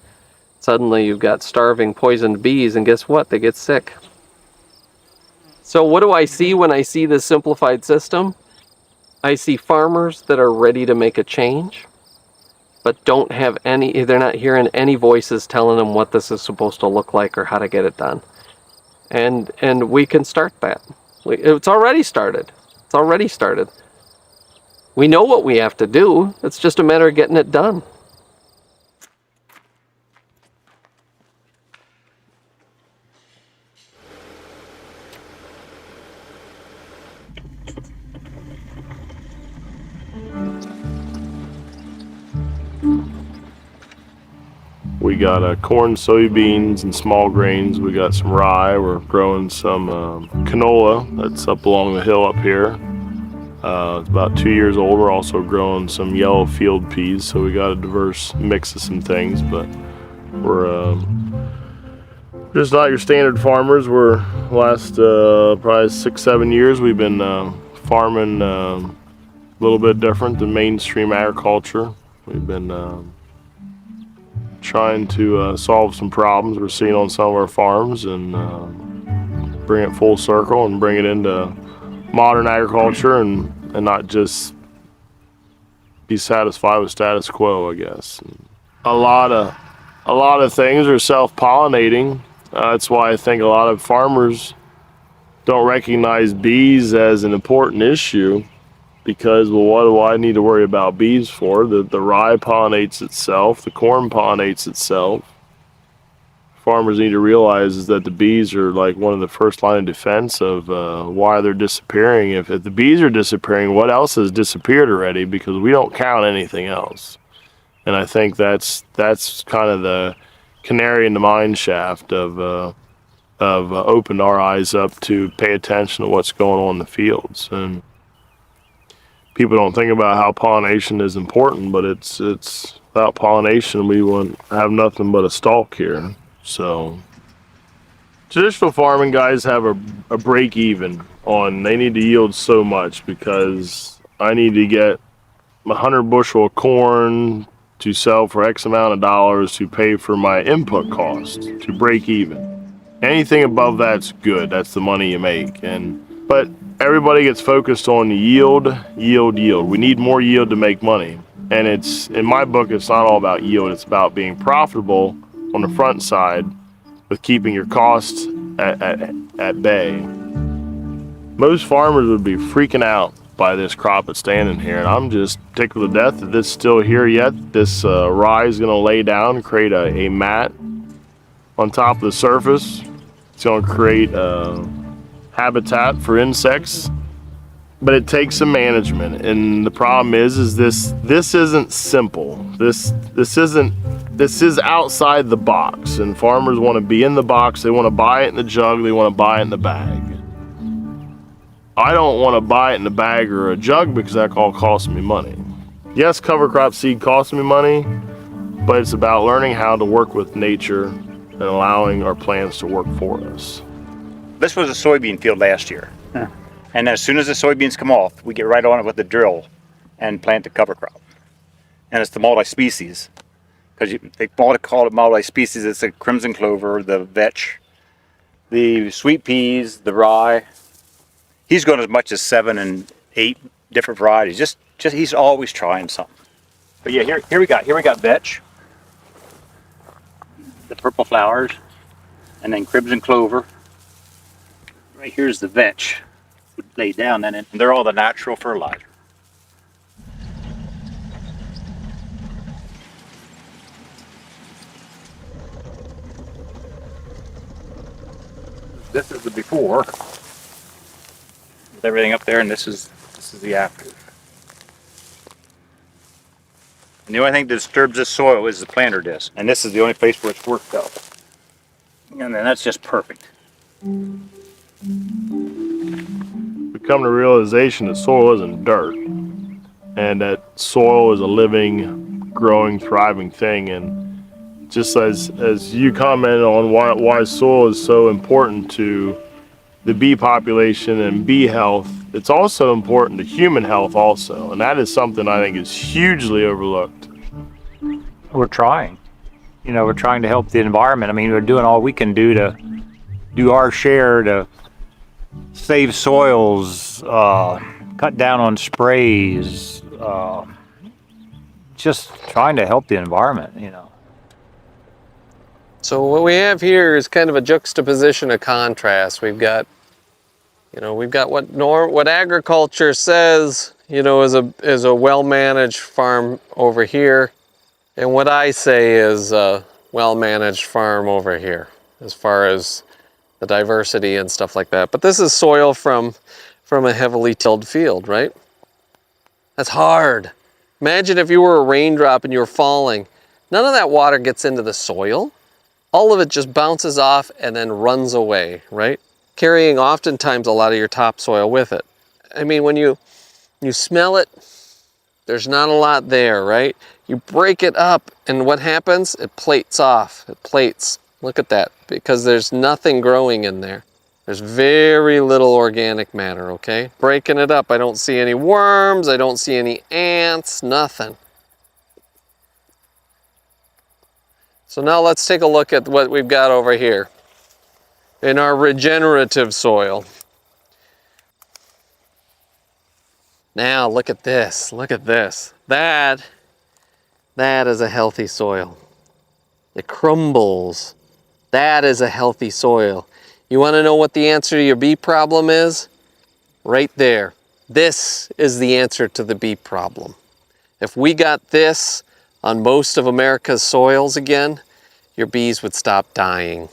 Suddenly you've got starving, poisoned bees, and guess what? They get sick. So what do I see when I see this simplified system? I see farmers that are ready to make a change, but don't have they're not hearing any voices telling them what this is supposed to look like or how to get it done. And we can start that. It's already started. It's already started. We know what we have to do. It's just a matter of getting it done. We got corn, soybeans, and small grains. We got some rye. We're growing some canola that's up along the hill up here. It's about 2 years old. We're also growing some yellow field peas, so we got a diverse mix of some things, but we're just not your standard farmers. We're last probably 6-7 years we've been farming a little bit different than mainstream agriculture. We've been trying to solve some problems we're seeing on some of our farms and bring it full circle and bring it into modern agriculture and not just be satisfied with status quo, I guess. A lot of things are self-pollinating. That's why I think a lot of farmers don't recognize bees as an important issue, because, well, what do I need to worry about bees for? The rye pollinates itself, the corn pollinates itself. Farmers need to realize is that the bees are like one of the first line of defense of why they're disappearing. If the bees are disappearing, what else has disappeared already? Because we don't count anything else. And I think that's kind of the canary in the mine shaft of opened our eyes up to pay attention to what's going on in the fields. And people don't think about how pollination is important, but it's without pollination we wouldn't have nothing but a stalk here. So traditional farming guys have a break even on, they need to yield so much because I need to get 100 bushel of corn to sell for X amount of dollars to pay for my input cost to break even. Anything above that's good. That's the money you make. But everybody gets focused on yield. We need more yield to make money. And it's, in my book, it's not all about yield. It's about being profitable on the front side with keeping your costs at bay. Most farmers would be freaking out by this crop that's standing here, and I'm just tickled to death that this is still here yet. This rye is going to lay down and create a mat on top of the surface. It's going to create habitat for insects, but it takes some management. And the problem is this isn't simple. This is outside the box, and farmers want to be in the box. They want to buy it in the jug. They want to buy it in the bag. I don't want to buy it in a bag or a jug because that all costs me money. Yes, cover crop seed costs me money, but it's about learning how to work with nature and allowing our plants to work for us. This was a soybean field last year. And as soon as the soybeans come off, we get right on it with the drill and plant the cover crop. And it's the multi-species. Because they call it multi-species. It's the crimson clover, the vetch, the sweet peas, the rye. He's going as much as 7 and 8 different varieties. Just he's always trying something. But yeah, here we got vetch, the purple flowers, and then crimson clover. Right here's the vetch laid down, and they're all the natural fertilizer. This is the before. Everything up there, and this is the after. And the only thing that disturbs this soil is the planter disc, and this is the only place where it's worked out. And then that's just perfect. We come to realization that soil isn't dirt, and that soil is a living, growing, thriving thing. And just as you commented on why soil is so important to the bee population and bee health, it's also important to human health also, and that is something I think is hugely overlooked. We're trying. We're trying to help the environment. I mean, we're doing all we can do to do our share to save soils, cut down on sprays, just trying to help the environment, So what we have here is kind of a juxtaposition of contrast. We've got what agriculture says, is a well-managed farm over here, and what I say is a well-managed farm over here, as far as the diversity and stuff like that. But this is soil from a heavily tilled field, right? That's hard. Imagine if you were a raindrop and you were falling. None of that water gets into the soil. All of it just bounces off and then runs away, right? Carrying oftentimes a lot of your topsoil with it. I mean, when you smell it, there's not a lot there, right? You break it up, and what happens? It plates off. It plates. Look at that, because there's nothing growing in there. There's very little organic matter, okay? Breaking it up, I don't see any worms, I don't see any ants, nothing. So now let's take a look at what we've got over here in our regenerative soil. Now look at this, look at this. That is a healthy soil. It crumbles. That is a healthy soil. You want to know what the answer to your bee problem is? Right there. This is the answer to the bee problem. If we got this on most of America's soils again, your bees would stop dying.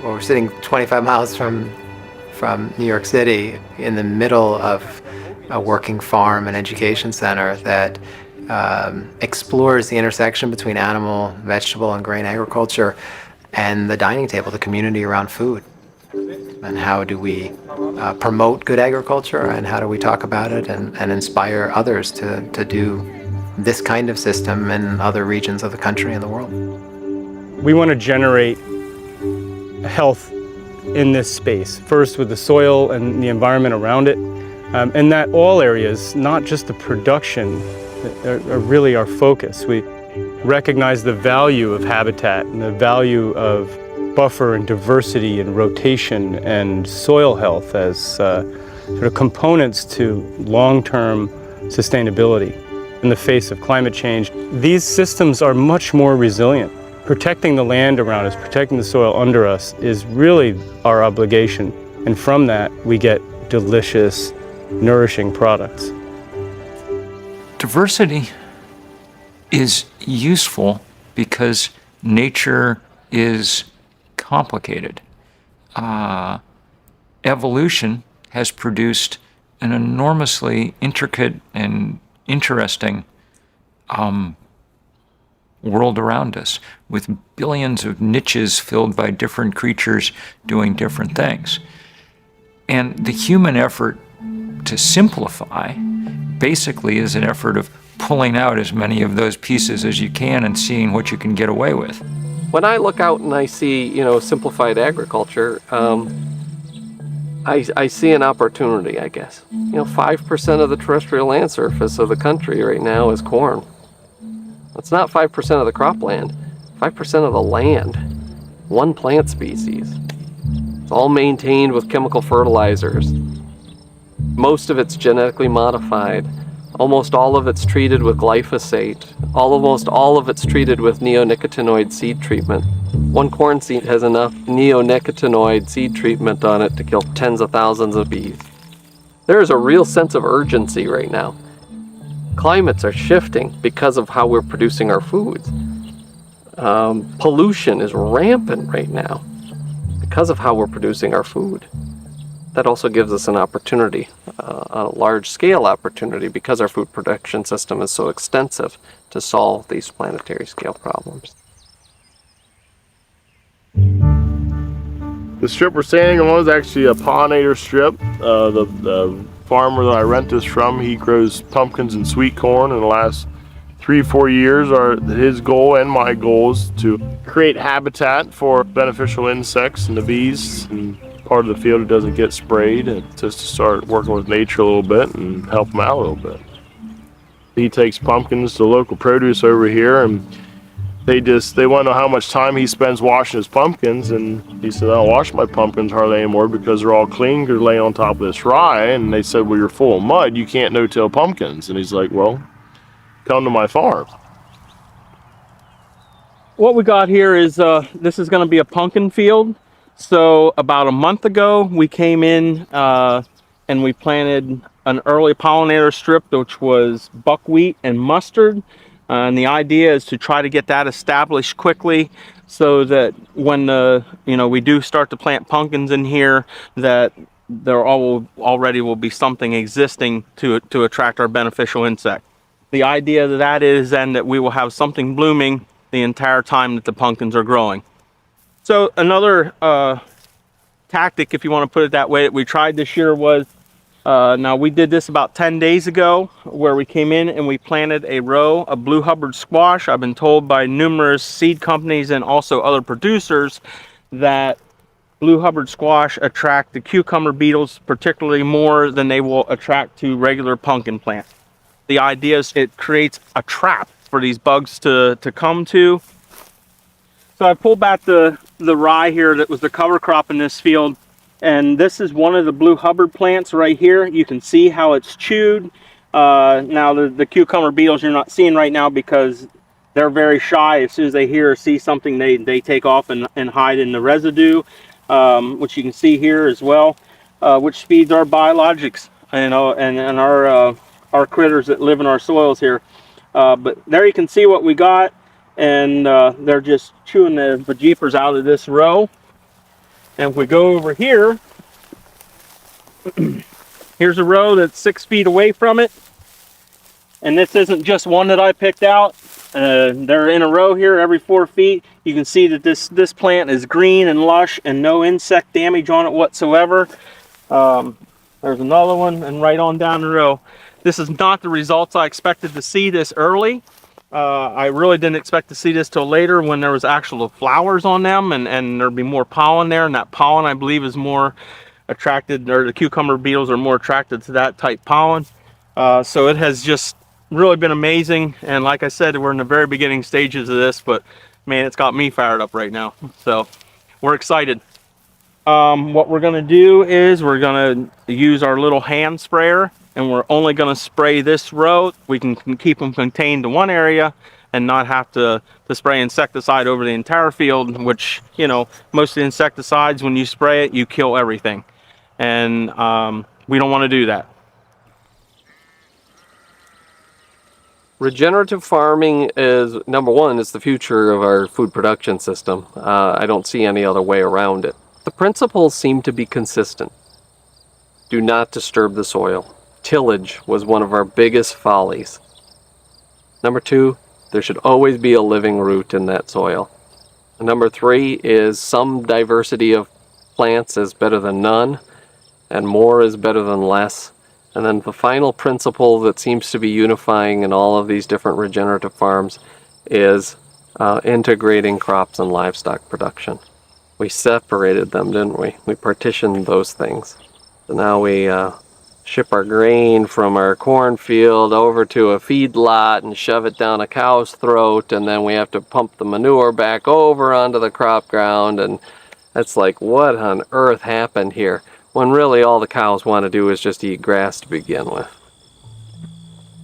Well, we're sitting 25 miles from New York City in the middle of a working farm and education center that explores the intersection between animal, vegetable, and grain agriculture and the dining table, the community around food. And how do we promote good agriculture, and how do we talk about it and inspire others to do this kind of system in other regions of the country and the world? We want to generate health in this space, first with the soil and the environment around it, and that all areas, not just the production are really our focus. We recognize the value of habitat and the value of buffer and diversity and rotation and soil health as sort of components to long-term sustainability in the face of climate change. These systems are much more resilient. Protecting the land around us, protecting the soil under us is really our obligation. And from that, we get delicious, nourishing products. Diversity is useful because nature is complicated. Evolution has produced an enormously intricate and interesting world around us, with billions of niches filled by different creatures doing different things. And the human effort to simplify basically is an effort of pulling out as many of those pieces as you can and seeing what you can get away with. When I look out and I see, simplified agriculture, I see an opportunity, I guess. 5% of the terrestrial land surface of the country right now is corn. It's not 5% of the cropland, 5% of the land, one plant species. It's all maintained with chemical fertilizers. Most of it's genetically modified. Almost all of it's treated with glyphosate. Almost all of it's treated with neonicotinoid seed treatment. One corn seed has enough neonicotinoid seed treatment on it to kill tens of thousands of bees. There is a real sense of urgency right now. Climates are shifting because of how we're producing our foods. Pollution is rampant right now because of how we're producing our food. That also gives us an opportunity, a large-scale opportunity, because our food production system is so extensive, to solve these planetary scale problems. The strip we're standing on is actually a pollinator strip. The farmer that I rent this from, he grows pumpkins and sweet corn. In the last 3-4 years, his goal and my goal is to create habitat for beneficial insects and the bees, and part of the field that doesn't get sprayed, and just to start working with nature a little bit and help them out a little bit. He takes pumpkins to local produce over here, and they want to know how much time he spends washing his pumpkins, and he said, I don't wash my pumpkins hardly anymore because they're all clean, because they're laying on top of this rye. And they said, well, you're full of mud, you can't no-till pumpkins. And he's like, well, come to my farm. What we got here is, this is going to be a pumpkin field. So about a month ago, we came in and we planted an early pollinator strip, which was buckwheat and mustard. And the idea is to try to get that established quickly so that when we do start to plant pumpkins in here, that there already will be something existing to attract our beneficial insect. The idea of that is then that we will have something blooming the entire time that the pumpkins are growing. So another tactic, if you want to put it that way, that we tried this year was, now we did this about 10 days ago, where we came in and we planted a row of blue Hubbard squash. I've been told by numerous seed companies and also other producers that blue Hubbard squash attract the cucumber beetles particularly more than they will attract to regular pumpkin plants. The idea is it creates a trap for these bugs to come to. So I pulled back the rye here that was the cover crop in this field, and this is one of the blue Hubbard plants right here. You can see how it's chewed. Now the cucumber beetles you're not seeing right now because they're very shy. As soon as they hear or see something, they take off and hide in the residue, which you can see here as well, which feeds our biologics and our critters that live in our soils here. But there you can see what we got. And they're just chewing the bejeepers out of this row. And if we go over here, here's a row that's 6 feet away from it. And this isn't just one that I picked out. They're in a row here every 4 feet. You can see that this plant is green and lush and no insect damage on it whatsoever. There's another one, and right on down the row. This is not the results I expected to see this early. I really didn't expect to see this till later when there was actual flowers on them and there'd be more pollen there, and that pollen I believe is more attracted, or the cucumber beetles are more attracted to that type pollen. So it has just really been amazing. And like I said, we're in the very beginning stages of this, but man, it's got me fired up right now. So we're excited. What we're gonna do is we're gonna use our little hand sprayer, and we're only gonna spray this row. We can keep them contained to one area and not have to spray insecticide over the entire field, which, you know, most of the insecticides, when you spray it, you kill everything. And we don't wanna do that. Regenerative farming is, number one, it's the future of our food production system. I don't see any other way around it. The principles seem to be consistent. Do not disturb the soil. Tillage was one of our biggest follies. Number two, there should always be a living root in that soil. Number three is some diversity of plants is better than none, and more is better than less. And then the final principle that seems to be unifying in all of these different regenerative farms is integrating crops and livestock production. We separated them, didn't we? We partitioned those things. So now we ship our grain from our cornfield over to a feed lot and shove it down a cow's throat, and then we have to pump the manure back over onto the crop ground, and it's like, what on earth happened here? When really all the cows want to do is just eat grass to begin with.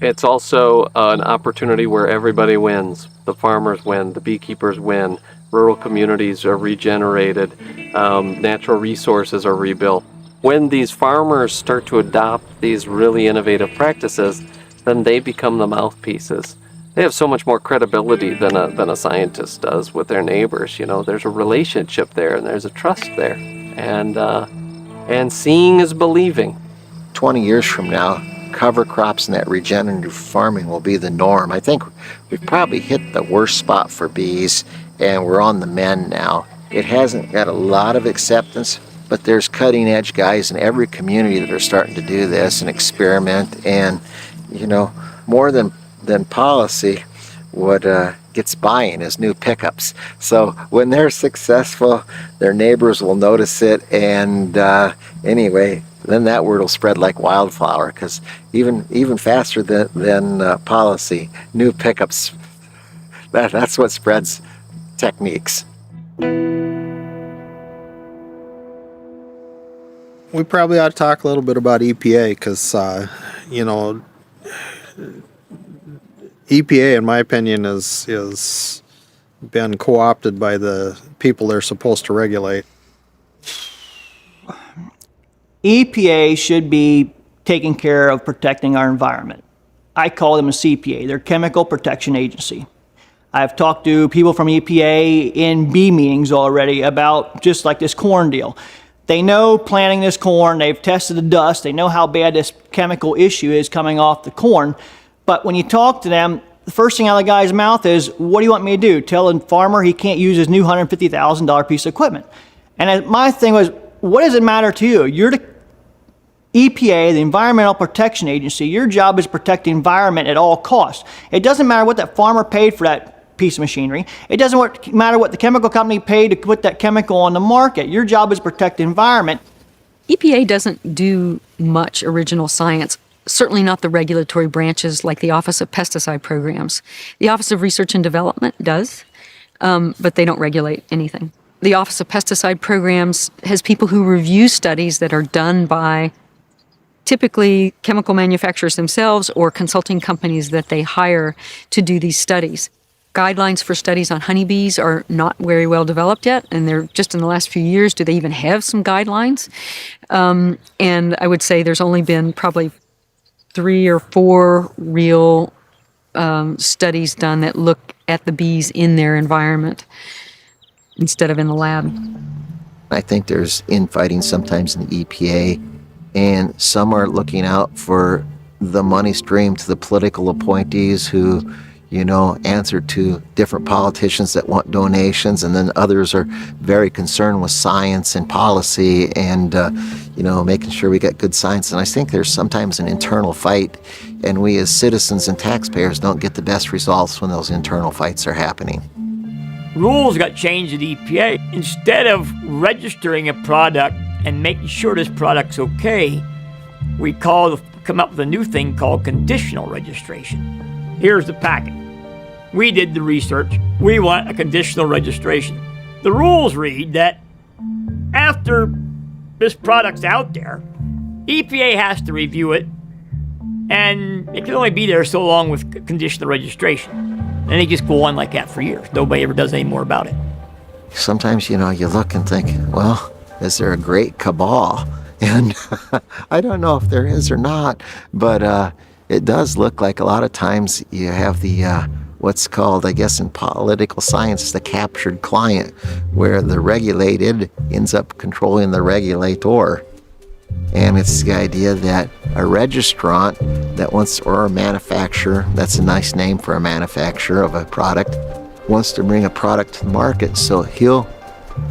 It's also an opportunity where everybody wins. The farmers win, the beekeepers win, rural communities are regenerated, natural resources are rebuilt. When these farmers start to adopt these really innovative practices, then they become the mouthpieces. They have so much more credibility than a scientist does with their neighbors. You know, there's a relationship there and there's a trust there. And seeing is believing. 20 years from now, cover crops and that regenerative farming will be the norm. I think we've probably hit the worst spot for bees, and we're on the mend now. It hasn't got a lot of acceptance, but there's cutting edge guys in every community that are starting to do this and experiment. And, you know, more than policy, what gets buying is new pickups. So when they're successful, their neighbors will notice it, and anyway, then that word will spread like wildflower, because even faster than policy, new pickups, that's what spreads techniques. We probably ought to talk a little bit about EPA, because you know, EPA, in my opinion, is been co-opted by the people they're supposed to regulate. EPA should be taking care of protecting our environment. I call them a CPA. They're Chemical Protection Agency. I've talked to people from EPA in bee meetings already about just like this corn deal. They know planting this corn, they've tested the dust, they know how bad this chemical issue is coming off the corn. But when you talk to them, the first thing out of the guy's mouth is, what do you want me to do? Tell a farmer he can't use his new $150,000 piece of equipment. And my thing was, what does it matter to you? You're the EPA, the Environmental Protection Agency. Your job is to protect the environment at all costs. It doesn't matter what that farmer paid for that piece of machinery. It doesn't matter what the chemical company paid to put that chemical on the market. Your job is to protect the environment. EPA doesn't do much original science. Certainly not the regulatory branches like the Office of Pesticide Programs. The Office of Research and Development does, but they don't regulate anything. The Office of Pesticide Programs has people who review studies that are done by typically chemical manufacturers themselves or consulting companies that they hire to do these studies. Guidelines for studies on honeybees are not very well developed yet, and they're just in the last few years do they even have some guidelines. And I would say there's only been probably 3 or 4 real studies done that look at the bees in their environment instead of in the lab. I think there's infighting sometimes in the EPA, and some are looking out for the money stream to the political appointees who, you know, answer to different politicians that want donations, and then others are very concerned with science and policy and, you know, making sure we get good science. And I think there's sometimes an internal fight, and we as citizens and taxpayers don't get the best results when those internal fights are happening. Rules got changed at EPA. Instead of registering a product and making sure this product's okay, we call the come up with a new thing called conditional registration. Here's the packet. We did the research. We want a conditional registration. The rules read that after this product's out there, EPA has to review it, and it can only be there so long with conditional registration. And they just go on like that for years. Nobody ever does any more about it. Sometimes, you look and think, well, is there a great cabal? And I don't know if there is or not, but it does look like a lot of times you have the what's called, I guess in political science, the captured client, where the regulated ends up controlling the regulator. And it's the idea that a registrant that wants, or a manufacturer, that's a nice name for a manufacturer of a product, wants to bring a product to the market, so he'll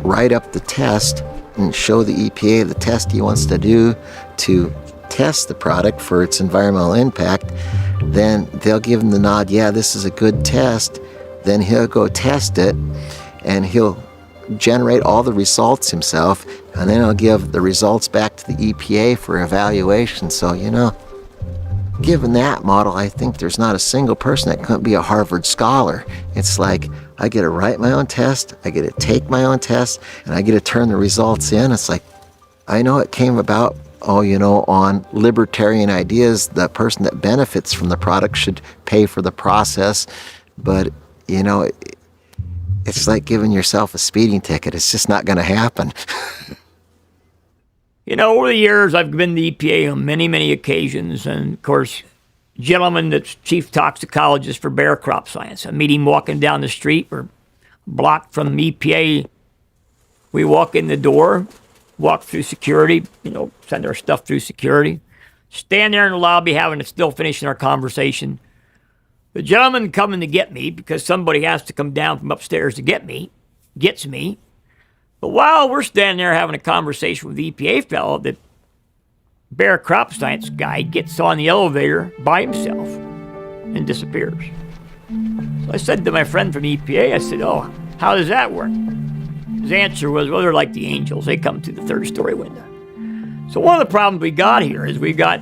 write up the test and show the EPA the test he wants to do to test the product for its environmental impact. Then they'll give him the nod, yeah, this is a good test. Then he'll go test it, and he'll generate all the results himself, and then he'll give the results back to the EPA for evaluation. So, given that model, I think there's not a single person that couldn't be a Harvard scholar. It's like, I get to write my own test, I get to take my own test, and I get to turn the results in. It's like, I know it came about, on libertarian ideas, the person that benefits from the product should pay for the process, but, it's like giving yourself a speeding ticket. It's just not going to happen. Over the years, I've been to the EPA on many, many occasions. And, of course, gentleman that's chief toxicologist for Bayer Crop Science. I meet him walking down the street. We're blocked from the EPA. We walk in the door, walk through security, send our stuff through security. Stand there in the lobby still finishing our conversation. The gentleman coming to get me, because somebody has to come down from upstairs to get me, gets me. But while we're standing there having a conversation with the EPA fellow, the Bayer Crop Science guy gets on the elevator by himself and disappears. So I said to my friend from EPA, I said, oh, how does that work? His answer was, well, they're like the angels. They come through the third-story window. So one of the problems we got here is we got,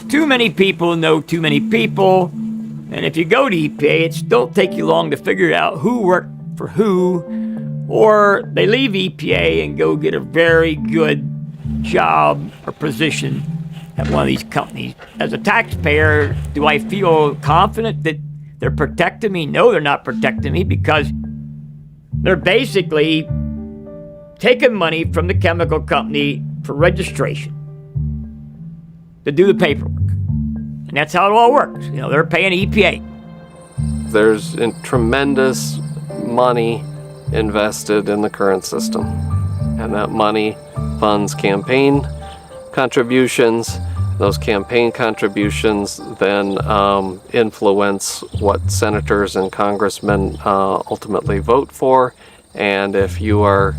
too many people know too many people. And if you go to EPA, it don't take you long to figure out who worked for who, or they leave EPA and go get a very good job or position at one of these companies. As a taxpayer, do I feel confident that they're protecting me? No, they're not protecting me, because they're basically taking money from the chemical company for registration to do the paperwork. And that's how it all works. They're paying EPA. There's tremendous money invested in the current system. And that money funds campaign contributions. Those campaign contributions then influence what senators and congressmen ultimately vote for. And if you are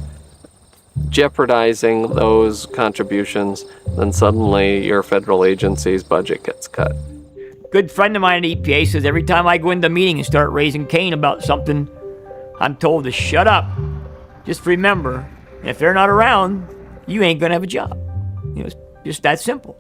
jeopardizing those contributions, then suddenly your federal agency's budget gets cut. Good friend of mine at EPA says every time I go into a meeting and start raising Cain about something, I'm told to shut up. Just remember, if they're not around, you ain't gonna have a job. It's just that simple.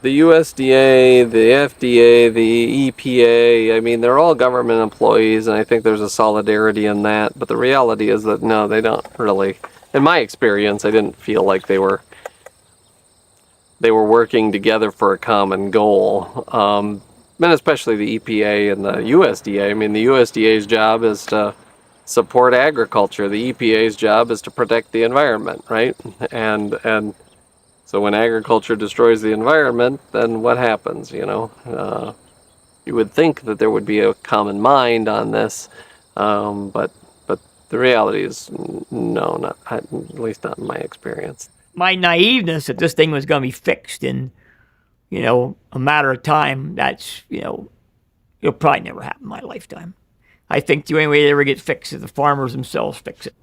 The USDA, the FDA, the EPA, they're all government employees, and I think there's a solidarity in that. But the reality is that, no, they don't really. In my experience, I didn't feel like they were working together for a common goal. And especially the EPA and the USDA. The USDA's job is to support agriculture. The EPA's job is to protect the environment, right? And so when agriculture destroys the environment, then what happens, You would think that there would be a common mind on this, but the reality is no, not at least not in my experience. My naiveness that this thing was going to be fixed in, a matter of time, that's, it'll probably never happen in my lifetime. I think the only way it ever gets fixed is the farmers themselves fix it.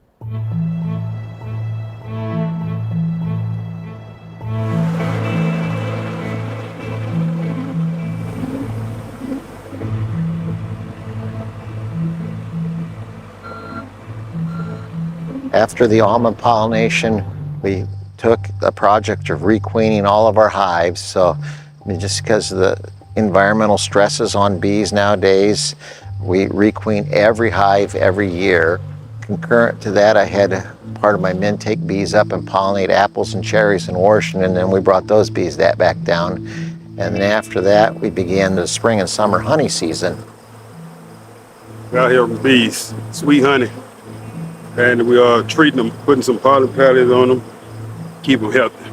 After the almond pollination, we undertook the project of requeening all of our hives. So I mean, just because of the environmental stresses on bees nowadays, we requeen every hive every year. Concurrent to that, I had part of my men take bees up and pollinate apples and cherries in Washington, and then we brought those bees back down. And then after that, we began the spring and summer honey season. We're out here with bees, sweet honey, and we are treating them, putting some pollen pads on them, keep them healthy.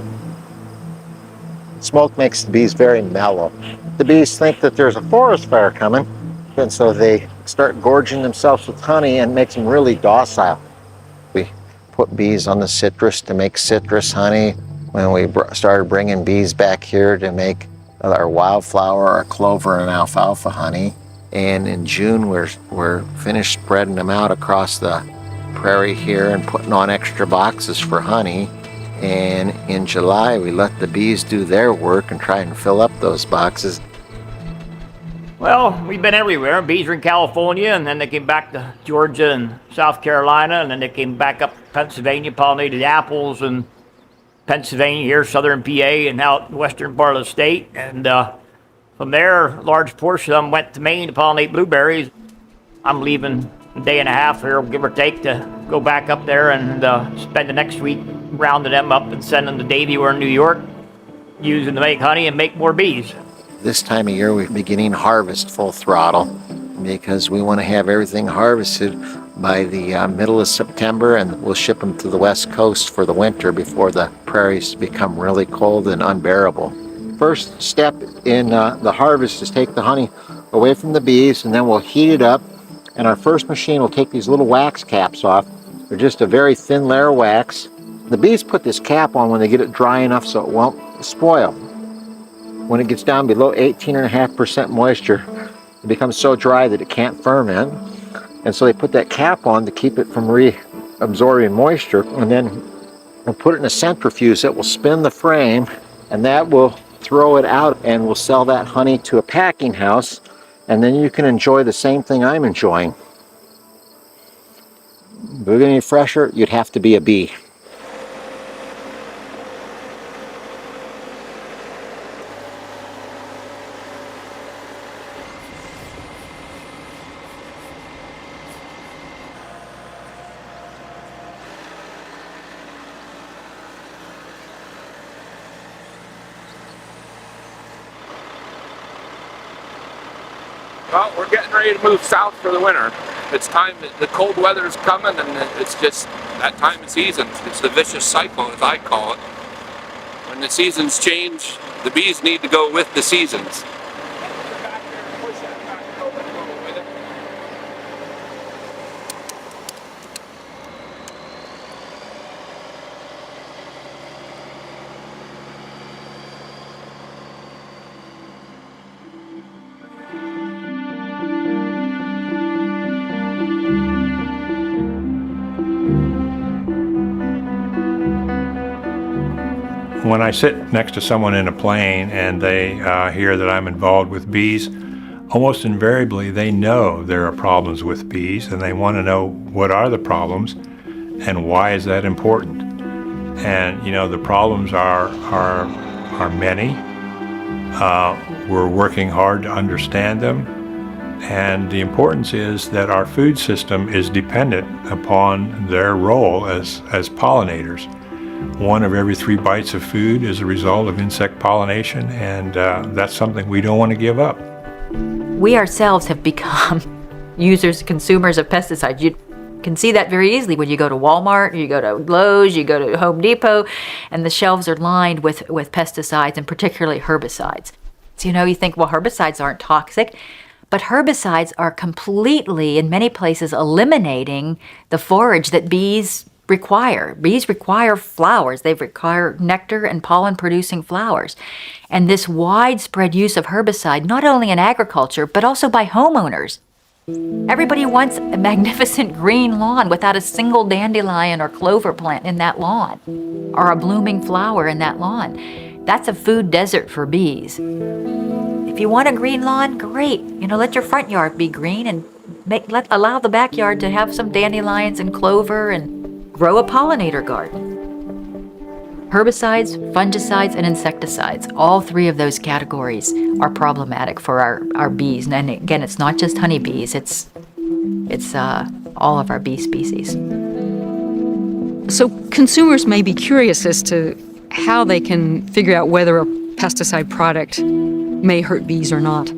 Smoke makes the bees very mellow. The bees think that there's a forest fire coming, and so they start gorging themselves with honey and makes them really docile. We put bees on the citrus to make citrus honey. When we started bringing bees back here to make our wildflower, our clover, and alfalfa honey. And in June, we're finished spreading them out across the prairie here and putting on extra boxes for honey. And in July, we let the bees do their work and try and fill up those boxes. Well, we've been everywhere. Bees were in California, and then they came back to Georgia and South Carolina, and then they came back up to Pennsylvania, pollinated apples, and Pennsylvania here, southern PA, and out western part of the state. And from there, a large portion of them went to Maine to pollinate blueberries. I'm leaving a day and a half here, give or take, to go back up there and spend the next week rounding them up and sending them to Davie or New York, using to make honey and make more bees. This time of year, we're beginning harvest full throttle because we want to have everything harvested by the middle of September, and we'll ship them to the West Coast for the winter before the prairies become really cold and unbearable. First step in the harvest is take the honey away from the bees, and then we'll heat it up, and our first machine will take these little wax caps off. They're just a very thin layer of wax. The bees put this cap on when they get it dry enough so it won't spoil. When it gets down below 18.5% moisture, it becomes so dry that it can't ferment. And so they put that cap on to keep it from reabsorbing moisture. And then we'll put it in a centrifuge that will spin the frame, and that will throw it out, and we'll sell that honey to a packing house. And then you can enjoy the same thing I'm enjoying. If it were any fresher, you'd have to be a bee. Well, we're getting ready to move south for the winter. It's time, the cold weather is coming, and it's just that time of season. It's the vicious cycle, as I call it. When the seasons change, the bees need to go with the seasons. When I sit next to someone in a plane and they hear that I'm involved with bees, almost invariably they know there are problems with bees, and they want to know what are the problems and why is that important. And you know, the problems are many. We're working hard to understand them, and the importance is that our food system is dependent upon their role as pollinators. 1 of every 3 bites of food is a result of insect pollination, and that's something we don't want to give up. We ourselves have become users, consumers of pesticides. You can see that very easily when you go to Walmart, you go to Lowe's, you go to Home Depot, and the shelves are lined with pesticides, and particularly herbicides. So, you know, you think, well, herbicides aren't toxic, but herbicides are completely, in many places, eliminating the forage that bees require. Bees require flowers. They require nectar and pollen-producing flowers. And this widespread use of herbicide, not only in agriculture, but also by homeowners. Everybody wants a magnificent green lawn without a single dandelion or clover plant in that lawn, or a blooming flower in that lawn. That's a food desert for bees. If you want a green lawn, great. You know, let your front yard be green, and allow the backyard to have some dandelions and clover, and grow a pollinator garden. Herbicides, fungicides, and insecticides, all three of those categories are problematic for our bees. And again, it's not just honeybees, it's all of our bee species. So consumers may be curious as to how they can figure out whether a pesticide product may hurt bees or not.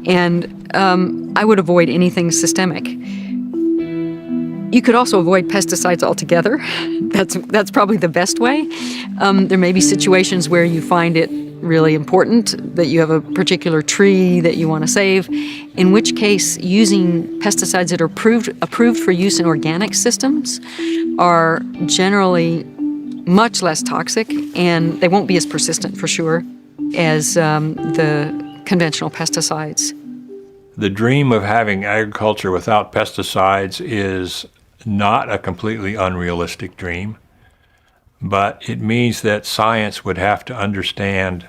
And I would avoid anything systemic. You could also avoid pesticides altogether. That's probably the best way. There may be situations where you find it really important that you have a particular tree that you want to save, in which case using pesticides that are approved for use in organic systems are generally much less toxic, and they won't be as persistent for sure as the conventional pesticides. The dream of having agriculture without pesticides is not a completely unrealistic dream, but it means that science would have to understand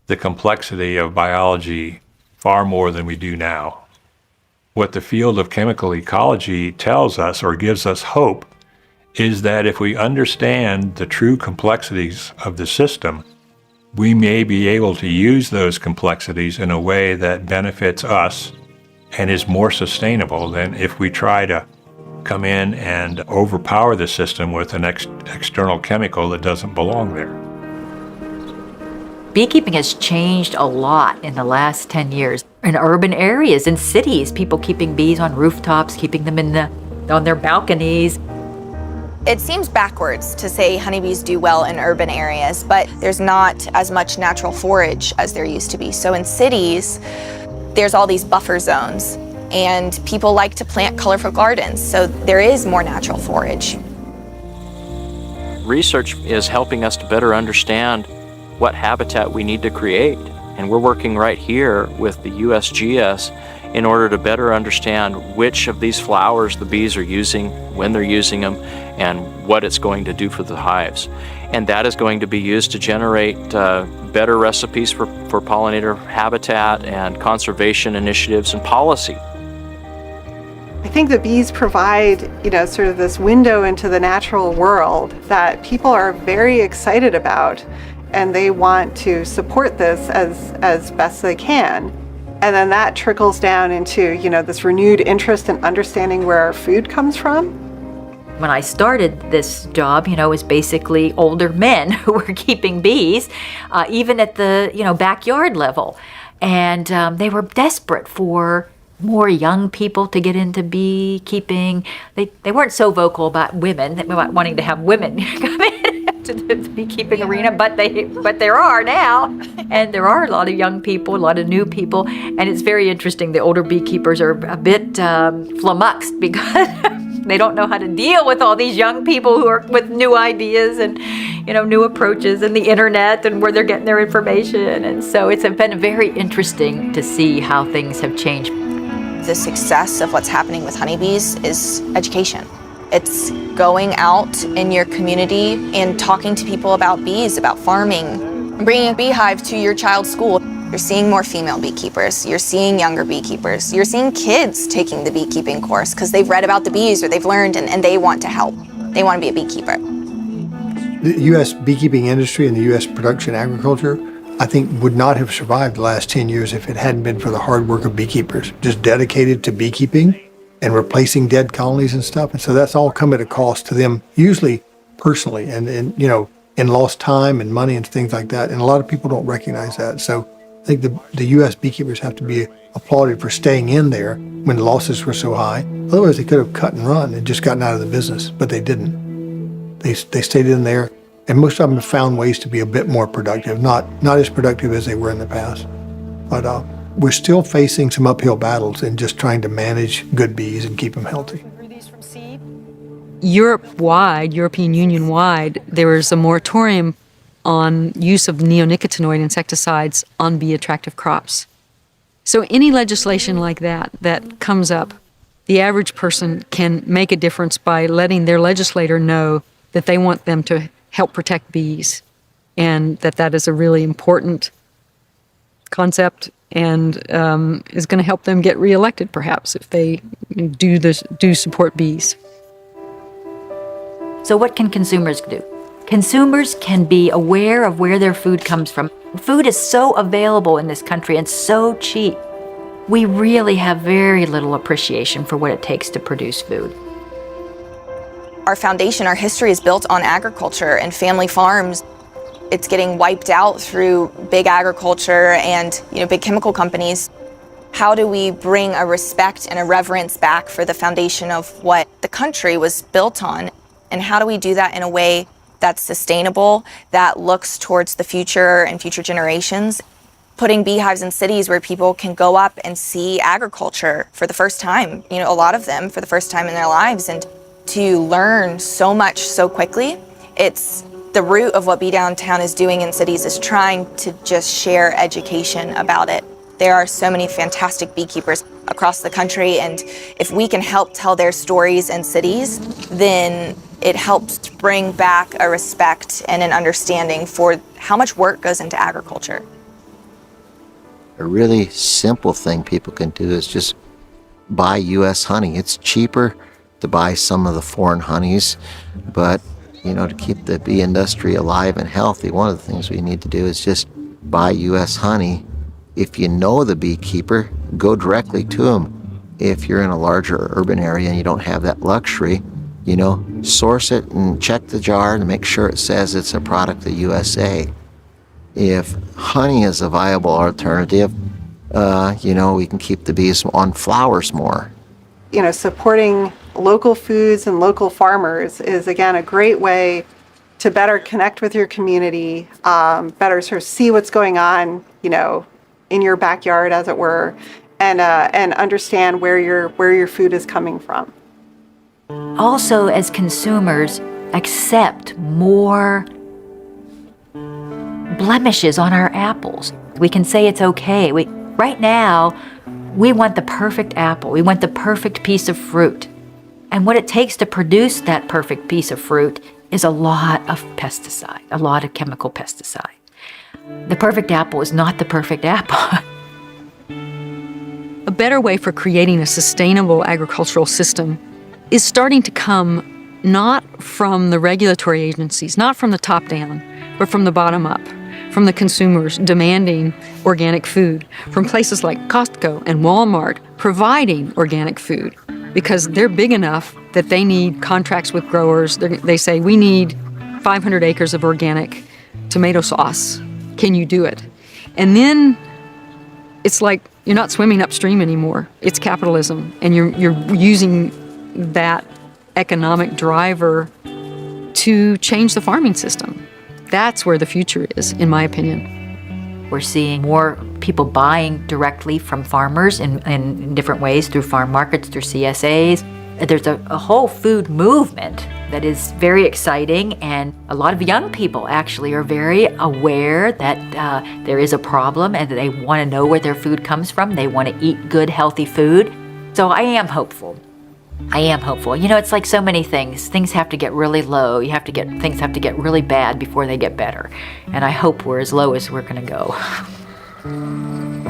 the complexity of biology far more than we do now. What the field of chemical ecology tells us or gives us hope is that if we understand the true complexities of the system, we may be able to use those complexities in a way that benefits us and is more sustainable than if we try to come in and overpower the system with an external chemical that doesn't belong there. Beekeeping has changed a lot in the last 10 years. In urban areas, in cities, people keeping bees on rooftops, keeping them on their balconies. It seems backwards to say honeybees do well in urban areas, but there's not as much natural forage as there used to be. So in cities, there's all these buffer zones, and people like to plant colorful gardens, so there is more natural forage. Research is helping us to better understand what habitat we need to create, and we're working right here with the USGS in order to better understand which of these flowers the bees are using, when they're using them, and what it's going to do for the hives. And that is going to be used to generate better recipes for pollinator habitat and conservation initiatives and policy. I think the bees provide, sort of this window into the natural world that people are very excited about, and they want to support this as best they can. And then that trickles down into, this renewed interest in understanding where our food comes from. When I started this job, it was basically older men who were keeping bees, even at the, backyard level. And they were desperate for more young people to get into beekeeping. They weren't so vocal about women, wanting to have women come in to the beekeeping arena, but there are now. And there are a lot of young people, a lot of new people. And it's very interesting. The older beekeepers are a bit flummoxed because they don't know how to deal with all these young people who are with new ideas and, new approaches and the internet and where they're getting their information. And so it's been very interesting to see how things have changed. The success of what's happening with honeybees is education. It's going out in your community and talking to people about bees, about farming, bringing a beehive to your child's school. You're seeing more female beekeepers. You're seeing younger beekeepers. You're seeing kids taking the beekeeping course because they've read about the bees or they've learned and they want to help. They want to be a beekeeper. The U.S. beekeeping industry and the U.S. production agriculture, I think, would not have survived the last 10 years if it hadn't been for the hard work of beekeepers, just dedicated to beekeeping and replacing dead colonies and stuff. And so that's all come at a cost to them, usually personally, and in lost time and money and things like that. And a lot of people don't recognize that. So I think the U.S. beekeepers have to be applauded for staying in there when the losses were so high. Otherwise, they could have cut and run and just gotten out of the business, but they didn't. They stayed in there, and most of them have found ways to be a bit more productive, not as productive as they were in the past. But we're still facing some uphill battles in just trying to manage good bees and keep them healthy. European Union-wide, there is a moratorium on use of neonicotinoid insecticides on bee-attractive crops. So any legislation like that comes up, the average person can make a difference by letting their legislator know that they want them to help protect bees, and that is a really important concept and is going to help them get reelected, perhaps, if they do support bees. So what can consumers do? Consumers can be aware of where their food comes from. Food is so available in this country and so cheap. We really have very little appreciation for what it takes to produce food. Our foundation, our history is built on agriculture and family farms. It's getting wiped out through big agriculture and big chemical companies. How do we bring a respect and a reverence back for the foundation of what the country was built on? And how do we do that in a way that's sustainable, that looks towards the future and future generations? Putting beehives in cities where people can go up and see agriculture for the first time, a lot of them for the first time in their lives, and to learn so much so quickly. It's the root of what Bee Downtown is doing in cities, is trying to just share education about it. There are so many fantastic beekeepers across the country, and if we can help tell their stories in cities, then it helps to bring back a respect and an understanding for how much work goes into agriculture. A really simple thing people can do is just buy U.S. honey. It's cheaper to buy some of the foreign honeys, but to keep the bee industry alive and healthy, one of the things we need to do is just buy U.S. honey. If you know the beekeeper, go directly to him. If you're in a larger urban area and you don't have that luxury, source it and check the jar and make sure it says it's a product of USA. If honey is a viable alternative, we can keep the bees on flowers more. Supporting local foods and local farmers is, again, a great way to better connect with your community, better sort of see what's going on, in your backyard, as it were, and understand where your food is coming from. Also, as consumers, accept more blemishes on our apples. We can say it's okay. Right now, we want the perfect apple. We want the perfect piece of fruit. And what it takes to produce that perfect piece of fruit is a lot of pesticide, a lot of chemical pesticide. The perfect apple is not the perfect apple. A better way for creating a sustainable agricultural system is starting to come not from the regulatory agencies, not from the top down, but from the bottom up, from the consumers demanding organic food, from places like Costco and Walmart providing organic food, because they're big enough that they need contracts with growers. They say, we need 500 acres of organic tomato sauce. Can you do it? And then it's like you're not swimming upstream anymore. It's capitalism, and you're using that economic driver to change the farming system. That's where the future is, in my opinion. We're seeing more people buying directly from farmers in different ways, through farm markets, through CSAs. There's a whole food movement that is very exciting, and a lot of young people actually are very aware that there is a problem and that they want to know where their food comes from. They want to eat good, healthy food. So I am hopeful. It's like so many things. Things have to get really low. Things have to get really bad before they get better. And I hope we're as low as we're going to go.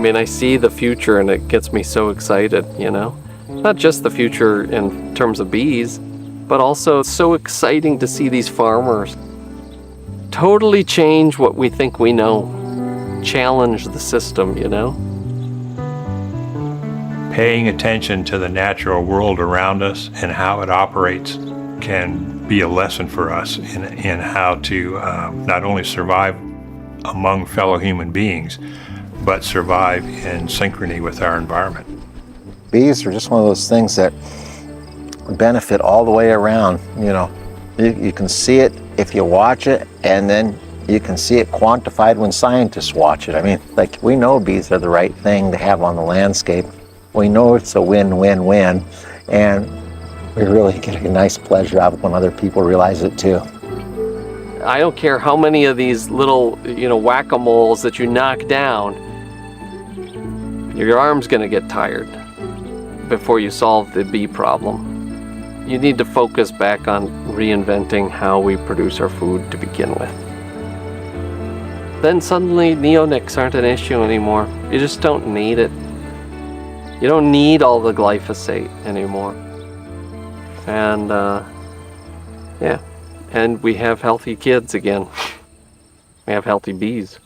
I see the future and it gets me so excited, Not just the future in terms of bees, but also it's so exciting to see these farmers totally change what we think we know, challenge the system, Paying attention to the natural world around us and how it operates can be a lesson for us in how to not only survive among fellow human beings, but survive in synchrony with our environment. Bees are just one of those things that benefit all the way around. You can see it if you watch it, and then you can see it quantified when scientists watch it. We know bees are the right thing to have on the landscape. We know it's a win-win-win, and we really get a nice pleasure out of it when other people realize it too. I don't care how many of these little, whack-a-moles that you knock down, your arm's gonna get tired before you solve the bee problem. You need to focus back on reinventing how we produce our food to begin with. Then suddenly neonics aren't an issue anymore. You just don't need it. You don't need all the glyphosate anymore. And and we have healthy kids again. We have healthy bees.